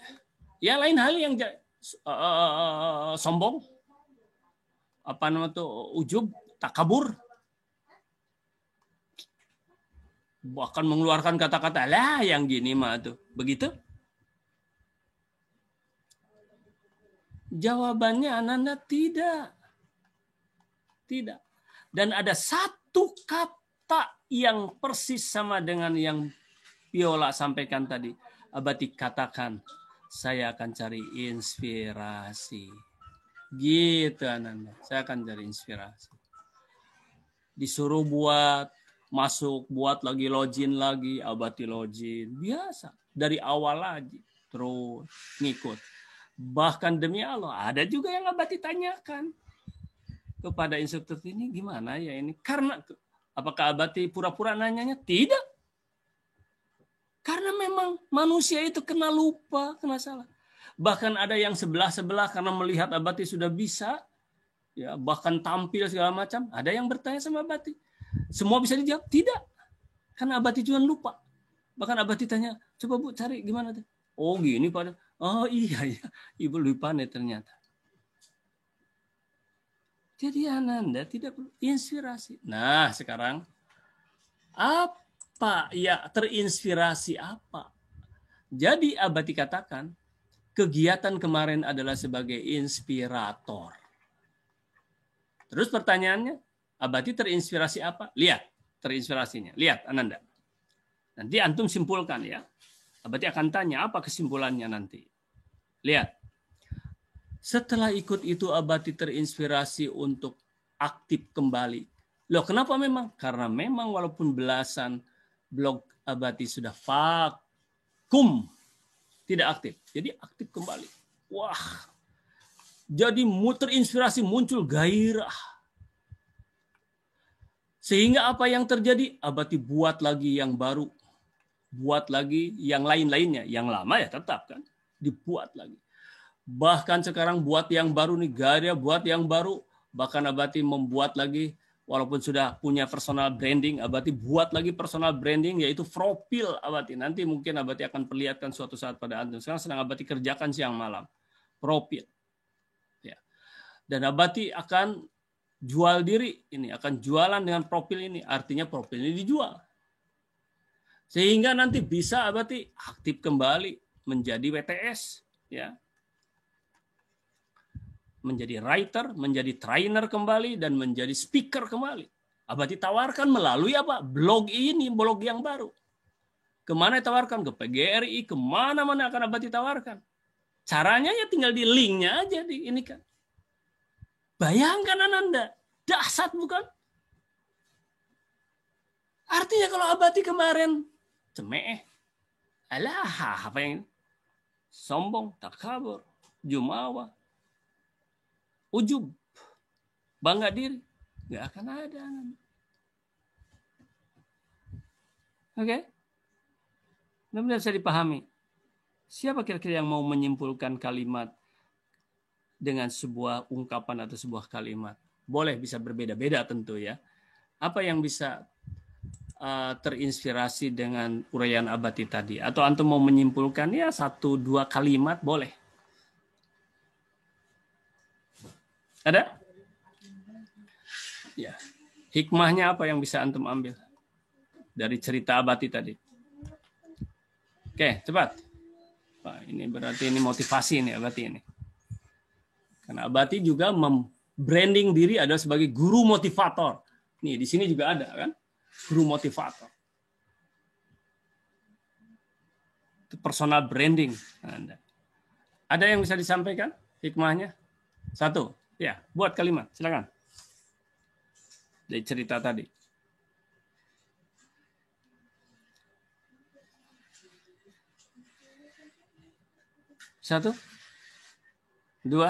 ya lain hal yang sombong? Apa namanya tuh, ujub, takabur? Bahkan mengeluarkan kata-kata lah yang gini mah tuh. Begitu? Jawabannya Ananda tidak. Tidak. Dan ada satu kata yang persis sama dengan yang Viola sampaikan tadi. Abati katakan, saya akan cari inspirasi. Gitu Ananda. Saya akan cari inspirasi. Disuruh buat, masuk, buat lagi login lagi, Abati login. Biasa. Dari awal lagi. Terus ngikut. Bahkan demi Allah, ada juga yang Abati tanyakan kepada instruktur ini, gimana ya ini? Karena, apakah Abati pura-pura nanyanya? Tidak. Karena memang manusia itu kena lupa, kena salah. Bahkan ada yang sebelah-sebelah karena melihat Abati sudah bisa, ya bahkan tampil segala macam. Ada yang bertanya sama Abati. Semua bisa dijawab? Tidak. Karena Abati cuma lupa. Bahkan Abati tanya, coba Bu cari gimana tuh? Oh gini Pak. Oh iya, Ibu lupa nih ternyata. Jadi Ananda tidak perlu inspirasi. Nah sekarang, apa ya terinspirasi apa? Jadi Abati katakan, kegiatan kemarin adalah sebagai inspirator. Terus pertanyaannya, Abati terinspirasi apa? Lihat terinspirasinya. Lihat Ananda. Nanti antum simpulkan ya. Abati akan tanya apa kesimpulannya nanti. Lihat. Setelah ikut itu Abati terinspirasi untuk aktif kembali. Loh kenapa memang? Karena memang walaupun belasan blog Abati sudah vakum. Tidak aktif. Jadi aktif kembali. Wah. Jadi terinspirasi muncul gairah. Sehingga apa yang terjadi? Abati buat lagi yang baru. Buat lagi yang lain-lainnya. Yang lama ya tetap kan. Dibuat lagi. Bahkan sekarang buat yang baru nih. Gairah buat yang baru. Bahkan Abati membuat lagi. Walaupun sudah punya personal branding. Abati buat lagi personal branding. Yaitu profil Abati. Nanti mungkin Abati akan perlihatkan suatu saat pada antum. Sekarang sedang Abati kerjakan siang malam. Profil. Ya. Dan Abati akan jual diri. Ini akan jualan dengan profil ini. Artinya profil ini dijual. Sehingga nanti bisa Abati aktif kembali menjadi WTS, ya, menjadi writer, menjadi trainer kembali dan menjadi speaker kembali. Abati tawarkan melalui apa? Blog ini, blog yang baru. Kemana ditawarkan? Ke PGRI, kemana-mana akan Abati tawarkan. Caranya ya tinggal di linknya aja di ini kan. Bayangkan Ananda, dahsyat bukan? Artinya kalau Abati kemarin cemeh, alah apa yang sombong, takabur, jumawa, ujub, bangga diri, nggak akan ada. Oke, benar-benar bisa dipahami. Siapa kira-kira yang mau menyimpulkan kalimat dengan sebuah ungkapan atau sebuah kalimat? Boleh bisa berbeda-beda tentu ya. Apa yang bisa terinspirasi dengan uraian Abati tadi? Atau antum mau menyimpulkan ya 1-2 kalimat boleh. Ada? Ya. Hikmahnya apa yang bisa antum ambil dari cerita Abati tadi? Oke, cepat. Pak, ini berarti ini motivasi nih Abati ini. Karena Abati juga membranding diri adalah sebagai guru motivator. Nih, di sini juga ada kan? Guru motivator. Itu personal branding Anda. Ada yang bisa disampaikan hikmahnya? 1, ya, buat kalimat, silakan. Dari cerita tadi. Satu, 2,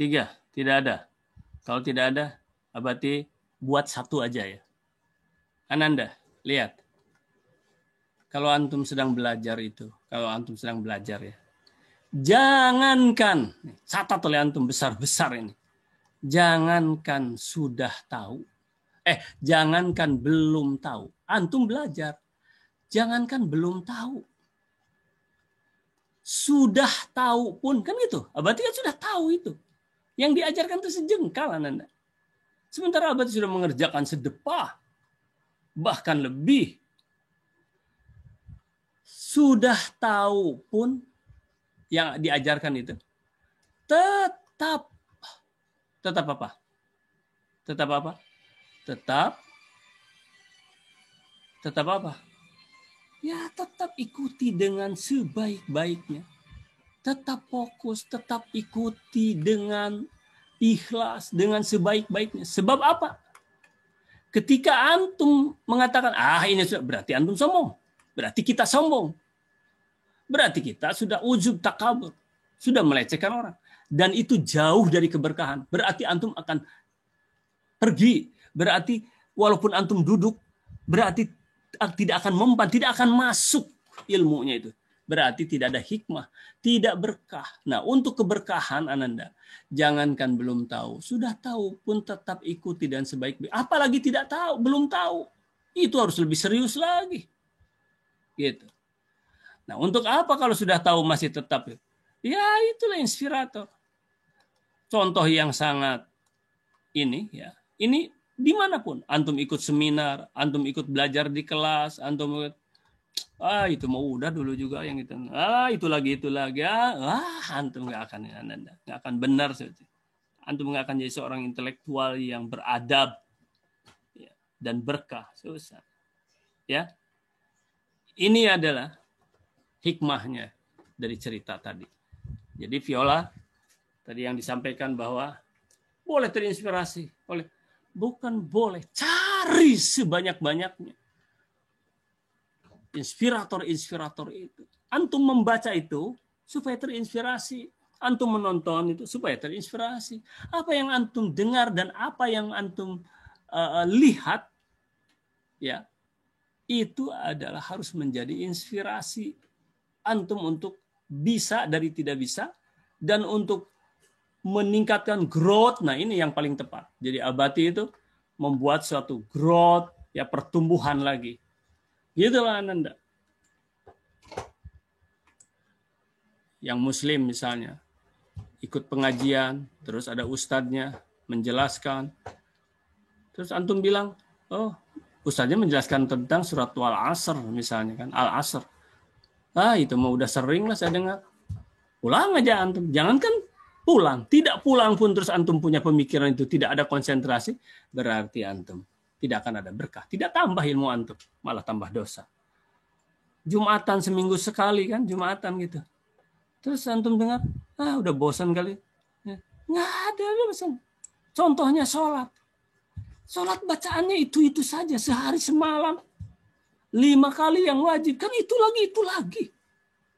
3, tidak ada. Kalau tidak ada, Abati buat 1 aja ya. Ananda, lihat. Kalau antum sedang belajar itu, kalau antum sedang belajar ya, jangankan, catat oleh antum besar-besar ini, jangankan sudah tahu, jangankan belum tahu, antum belajar, jangankan belum tahu, sudah tahu pun, kan gitu, Abati kan sudah tahu itu, yang diajarkan itu sejengkal Ananda. Sementara Abati sudah mengerjakan sedepah, bahkan lebih. Sudah tahu pun yang diajarkan itu tetap apa? Tetap apa? Tetap apa? Ya tetap ikuti dengan sebaik-baiknya. Tetap fokus, tetap ikuti dengan ikhlas, dengan sebaik-baiknya. Sebab apa? Ketika antum mengatakan, ini sudah, berarti antum sombong. Berarti kita sombong. Berarti kita sudah ujub takabur. Sudah melecehkan orang. Dan itu jauh dari keberkahan. Berarti antum akan pergi. Berarti walaupun antum duduk, berarti tidak akan mempan, tidak akan masuk ilmunya itu. Berarti tidak ada hikmah, tidak berkah. Nah, untuk keberkahan, Ananda, jangankan belum tahu, sudah tahu pun tetap ikuti dan sebaik-baik. Apalagi tidak tahu, belum tahu, itu harus lebih serius lagi. Gitu. Nah, untuk apa kalau sudah tahu masih tetap? Ya, itulah inspirator. Contoh yang sangat ini, ya, ini dimanapun. Antum ikut seminar, antum ikut belajar di kelas, antum ikut, itu mau udah dulu juga yang itu. Itu lagi. Antum nggak akan benar saja. Antum nggak akan jadi seorang intelektual yang beradab ya, dan berkah. Susah. Ya. Ini adalah hikmahnya dari cerita tadi. Jadi Viola tadi yang disampaikan bahwa boleh terinspirasi, bukan boleh, cari sebanyak-banyaknya. Inspirator itu. Antum membaca itu supaya terinspirasi. Antum menonton itu supaya terinspirasi. Apa yang antum dengar dan apa yang antum lihat, ya, itu adalah harus menjadi inspirasi antum untuk bisa dari tidak bisa dan untuk meningkatkan growth. Nah, ini yang paling tepat. Jadi Abati itu membuat suatu growth, ya, pertumbuhan lagi. Gitulah Ananda. Yang muslim misalnya, ikut pengajian, terus ada ustadznya menjelaskan. Terus antum bilang, ustadznya menjelaskan tentang surat Al-Asr misalnya kan, Al-Asr. Itu mah udah sering lah saya dengar. Pulang aja antum. Jangankan pulang, tidak pulang pun terus antum punya pemikiran itu, tidak ada konsentrasi, berarti antum tidak akan ada berkah. Tidak tambah ilmu antum, malah tambah dosa. Jumatan seminggu sekali kan, Jumatan gitu. Terus antum dengar, udah bosan kali. Nggak ada bosan. Contohnya sholat. Sholat bacaannya itu saja, sehari semalam. 5 kali yang wajib, kan itu lagi.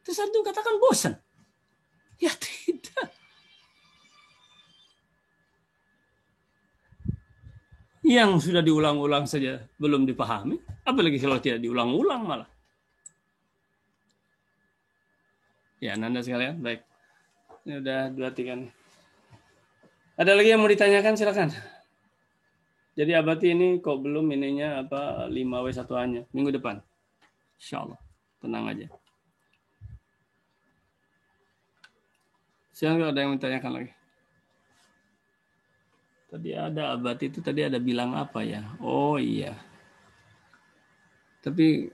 Terus antum katakan bosan. Ya tidak. Yang sudah diulang-ulang saja belum dipahami, apalagi kalau tidak diulang-ulang malah. Ya, Nanda sekalian, baik. Ini udah 2-3 nih. Ada lagi yang mau ditanyakan, silakan. Jadi Abati ini kok belum ininya 5W1A-nya minggu depan. Insyaallah. Tenang aja. Silakan, ada yang mau ditanyakan lagi. Tadi ada Abati itu tadi ada bilang apa ya? Oh iya. Tapi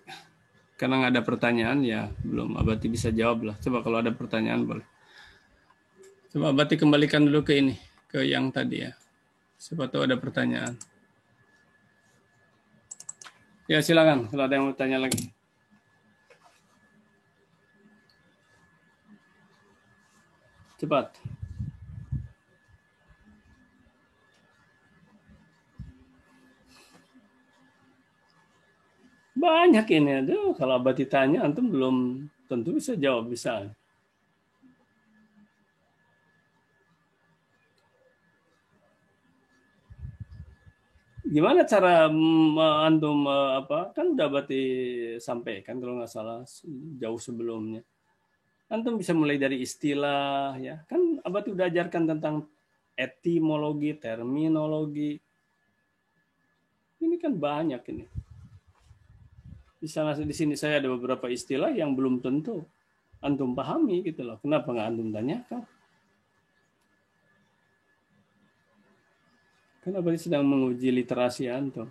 karena nggak ada pertanyaan ya belum Abati bisa jawab lah. Coba kalau ada pertanyaan boleh. Coba Abati kembalikan dulu ke ini, ke yang tadi ya. Siapa tahu ada pertanyaan. Ya silakan kalau ada yang mau tanya lagi. Cepat. Banyak ini. Aduh, kalau Abati tanya, antum belum tentu bisa jawab. Bisa. Gimana cara antum kan udah Abati sampaikan kalau nggak salah jauh sebelumnya. Antum bisa mulai dari istilah, ya kan Abati udah ajarkan tentang etimologi, terminologi. Ini kan banyak ini. Di sini saya ada beberapa istilah yang belum tentu antum pahami gitu loh. Kenapa nggak antum tanyakan? Kenapa dia sedang menguji literasi antum?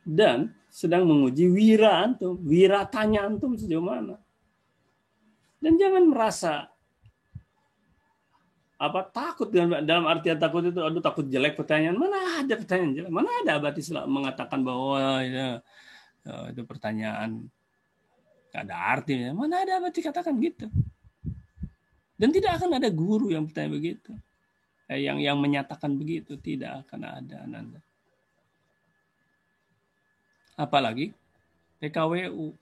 Dan sedang menguji wira antum, wira tanya antum sejauh mana. Dan jangan merasa takut dalam artian takut itu, aduh takut jelek pertanyaan. Mana ada pertanyaan jelek? Mana ada Abati mengatakan bahwa itu pertanyaan Nggak ada artinya. Mana ada Abati katakan gitu. Dan tidak akan ada guru yang bertanya begitu. Yang menyatakan begitu. Tidak akan ada, Ananda. Apalagi PKWU.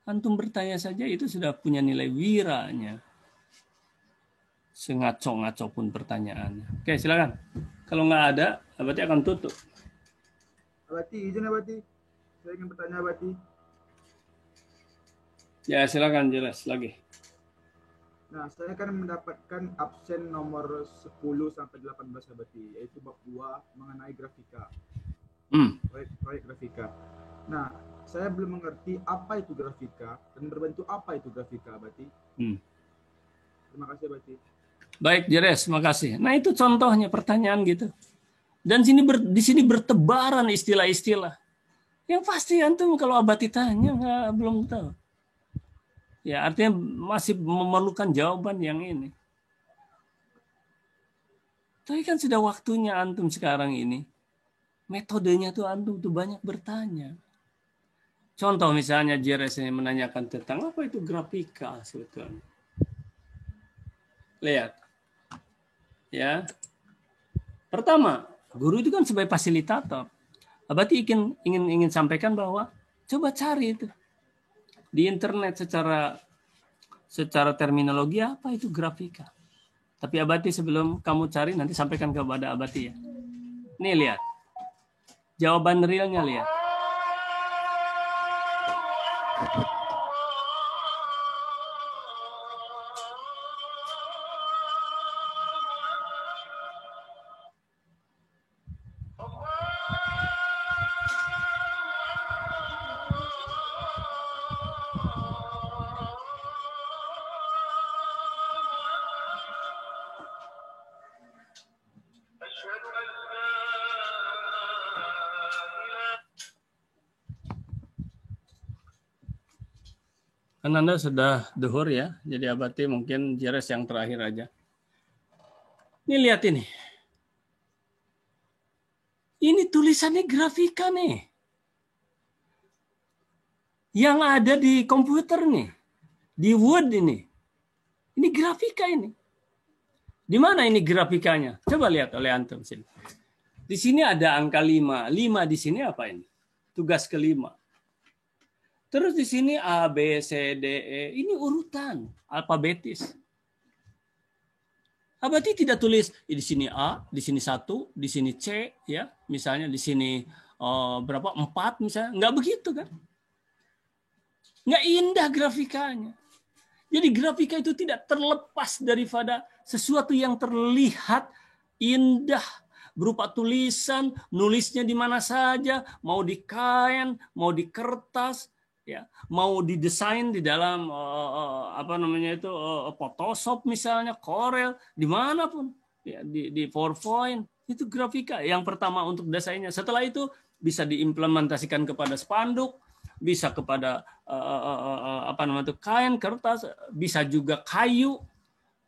Antum bertanya saja itu sudah punya nilai wiranya. Sengaco-ngaco pun pertanyaannya. Oke, silakan. Kalau nggak ada, Abati akan tutup. Abati, izin Abati. Saya ingin bertanya Abati. Ya, silakan jelas lagi. Nah, saya akan mendapatkan absen nomor 10 sampai 18 Abati, yaitu bab 2 mengenai grafika. Proyek grafika. Nah, saya belum mengerti apa itu grafika dan berbentuk apa itu grafika, Abati. Terima kasih, Abati. Baik, Jeres, makasih. Nah, itu contohnya pertanyaan gitu. Dan di sini bertebaran istilah-istilah. Yang pasti antum kalau Abati tanya belum tahu. Ya, artinya masih memerlukan jawaban yang ini. Tapi kan sudah waktunya antum sekarang ini. Metodenya tuh antum tuh banyak bertanya. Contoh misalnya Jeres ini menanyakan tentang apa itu grafika sebetulnya. Lihat. Ya. Pertama, guru itu kan sebagai fasilitator. Abati ingin sampaikan bahwa coba cari itu di internet secara terminologi apa itu grafika. Tapi Abati sebelum kamu cari nanti sampaikan kepada Abati ya. Nih lihat. Jawaban realnya lihat. Kan Anda sudah duhur ya, jadi Abati mungkin Jeres yang terakhir aja. Ini lihat ini. Ini tulisannya grafika nih. Yang ada di komputer nih. Di Word ini. Ini grafika ini. Di mana ini grafikanya? Coba lihat oleh antum sini. Di sini ada angka 5. 5 di sini apa ini? Tugas kelima. Terus di sini A, B, C, D, E. Ini urutan alfabetis. Abati tidak tulis di sini A, di sini 1, di sini C, ya, misalnya di sini berapa 4 misalnya, nggak begitu kan? Nggak indah grafikanya. Jadi grafika itu tidak terlepas daripada sesuatu yang terlihat indah berupa tulisan, nulisnya di mana saja, mau di kain, mau di kertas. Ya, mau didesain di dalam Photoshop misalnya, Corel, dimanapun, ya, di PowerPoint itu grafika. Yang pertama untuk desainnya. Setelah itu bisa diimplementasikan kepada spanduk, bisa kepada kain, kertas, bisa juga kayu.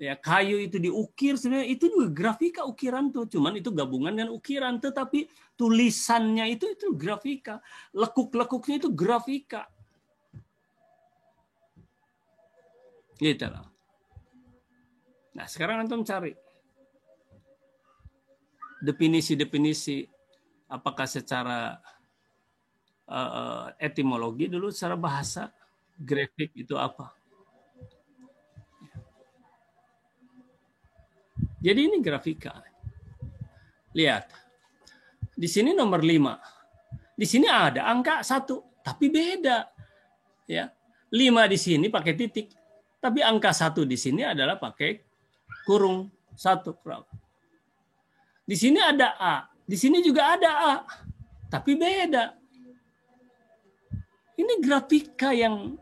Ya, kayu itu diukir sebenarnya itu juga grafika ukiran tuh, cuman itu gabungan dengan ukiran, tetapi tulisannya itu grafika, lekuk-lekuknya itu grafika. Gitu loh. Nah, sekarang antum cari definisi-definisi, apakah secara etimologi dulu, secara bahasa, grafik itu apa. Jadi ini grafika. Lihat. Di sini nomor 5. Di sini ada angka 1, tapi beda. Ya. 5 di sini pakai titik. Tapi angka 1 di sini adalah pakai kurung 1. Di sini ada A. Di sini juga ada A. Tapi beda. Ini grafika yang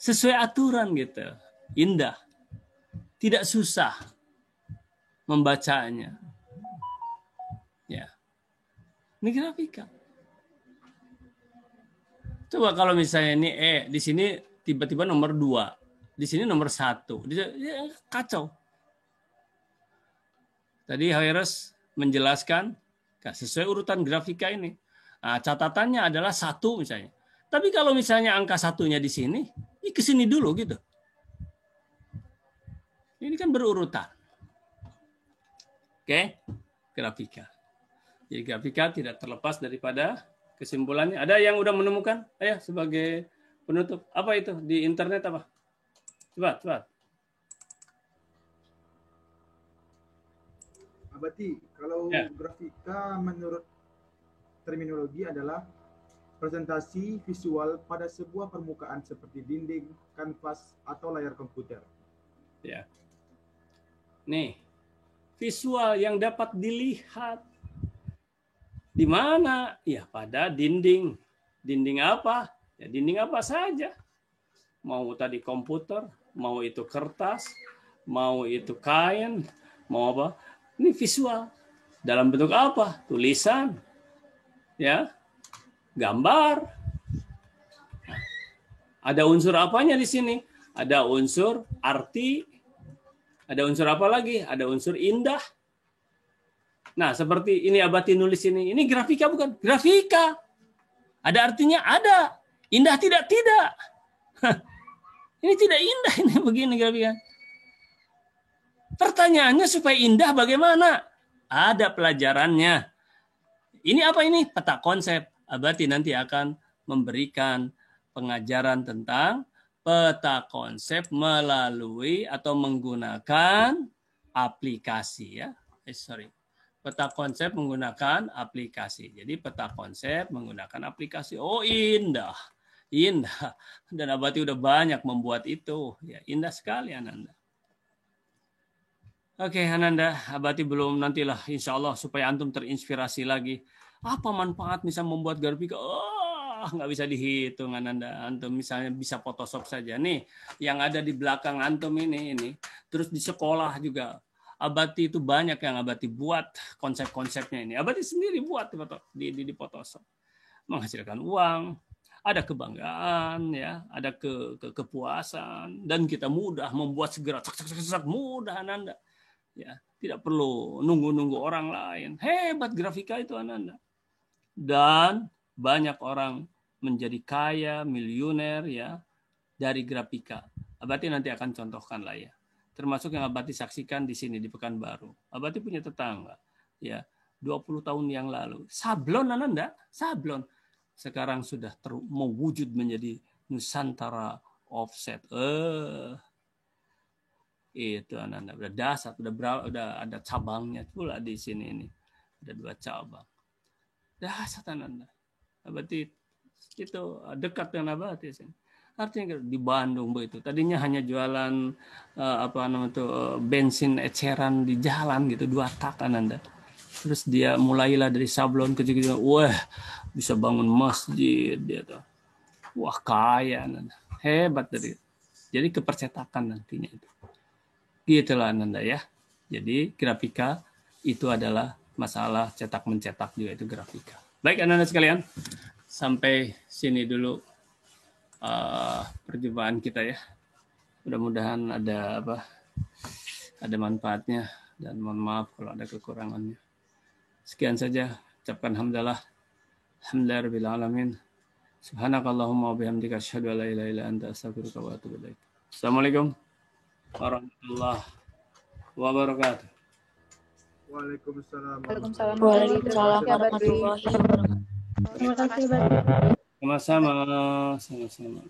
sesuai aturan gitu. Indah. Tidak susah membacanya. Ya. Ini grafika. Coba kalau misalnya ini di sini tiba-tiba nomor 2. Di sini nomor 1. Kacau. Tadi Haires menjelaskan sesuai urutan grafika ini. Nah, catatannya adalah 1 misalnya. Tapi kalau misalnya angka satunya di sini, ini ke sini dulu gitu. Ini kan berurutan. Oke, grafika. Jadi grafika tidak terlepas daripada kesimpulannya. Ada yang udah menemukan? Ayo sebagai penutup. Apa itu di internet apa? Coba. Abati, kalau grafika menurut terminologi adalah presentasi visual pada sebuah permukaan seperti dinding, kanvas, atau layar komputer. Ya. Nih, visual yang dapat dilihat. Di mana? Ya, pada dinding. Dinding apa? Ya, dinding apa saja. Mau tadi komputer, mau itu kertas, mau itu kain, mau apa? Ini visual. Dalam bentuk apa? Tulisan. Ya. Gambar. Ada unsur apanya di sini? Ada unsur arti. Ada unsur apa lagi? Ada unsur indah. Nah, seperti ini Abati nulis ini. Ini grafika bukan? Grafika. Ada artinya? Ada. Indah tidak? Tidak. Ini tidak indah ini begini grafika. Pertanyaannya supaya indah bagaimana? Ada pelajarannya. Ini apa ini? Peta konsep. Abati nanti akan memberikan pengajaran tentang peta konsep melalui atau menggunakan aplikasi ya. Peta konsep menggunakan aplikasi. Jadi peta konsep menggunakan aplikasi. Oh, indah. Indah. Dan Abati udah banyak membuat itu. Ya, indah sekali Ananda. Oke, Ananda, Abati belum nantilah insya Allah supaya antum terinspirasi lagi. Apa manfaat misalnya membuat grafika? Nggak bisa dihitung Ananda. Antum misalnya bisa Photoshop saja. Nih, yang ada di belakang antum ini. Terus di sekolah juga. Abati itu banyak yang Abati buat konsep-konsepnya ini. Abati sendiri buat di Photoshop. Menghasilkan uang, ada kebanggaan, ya, ada kepuasan, dan kita mudah membuat segera, mudah Ananda. Ya, tidak perlu nunggu-nunggu orang lain. Hebat grafika itu Ananda. Dan banyak orang menjadi kaya, miliuner ya dari grafika. Abati nanti akan contohkan lah ya. Termasuk yang Abati saksikan di sini di Pekanbaru. Abati punya tetangga ya 20 tahun yang lalu. Sablon Ananda, sablon. Sekarang sudah mewujud menjadi Nusantara Offset. Itu Ananda udah dasar, udah ada cabangnya pula di sini ini. Ada 2 cabang. Dasar Ananda. Abati itu dekat dengan Abati sini. Artinya di Bandung begitu. Tadinya hanya jualan bensin eceran di jalan gitu 2 tak Ananda. Terus dia mulailah dari sablon kecil-kecil. Wah, bisa bangun masjid dia tuh. Wah, kaya Ananda. Hebat dari. Jadi kepercetakan nantinya itu. Gitulah Ananda ya. Jadi grafika itu adalah masalah cetak mencetak juga itu grafika. Baik Ananda sekalian, sampai sini dulu perjumpaan kita ya. Mudah-mudahan ada manfaatnya dan mohon maaf kalau ada kekurangannya. Sekian saja. Ucapkan hamdalah. Alhamdulillahirabbil alamin. Subhanakallahumma wa bihamdika asyhadu an la ilaha illa anta astaghfiruka wa atubu ilaik. Assalamualaikum warahmatullahi wabarakatuh. Waalaikumsalam. Waalaikumsalam warahmatullahi wabarakatuh. Terima kasih, Pak. Sama-sama.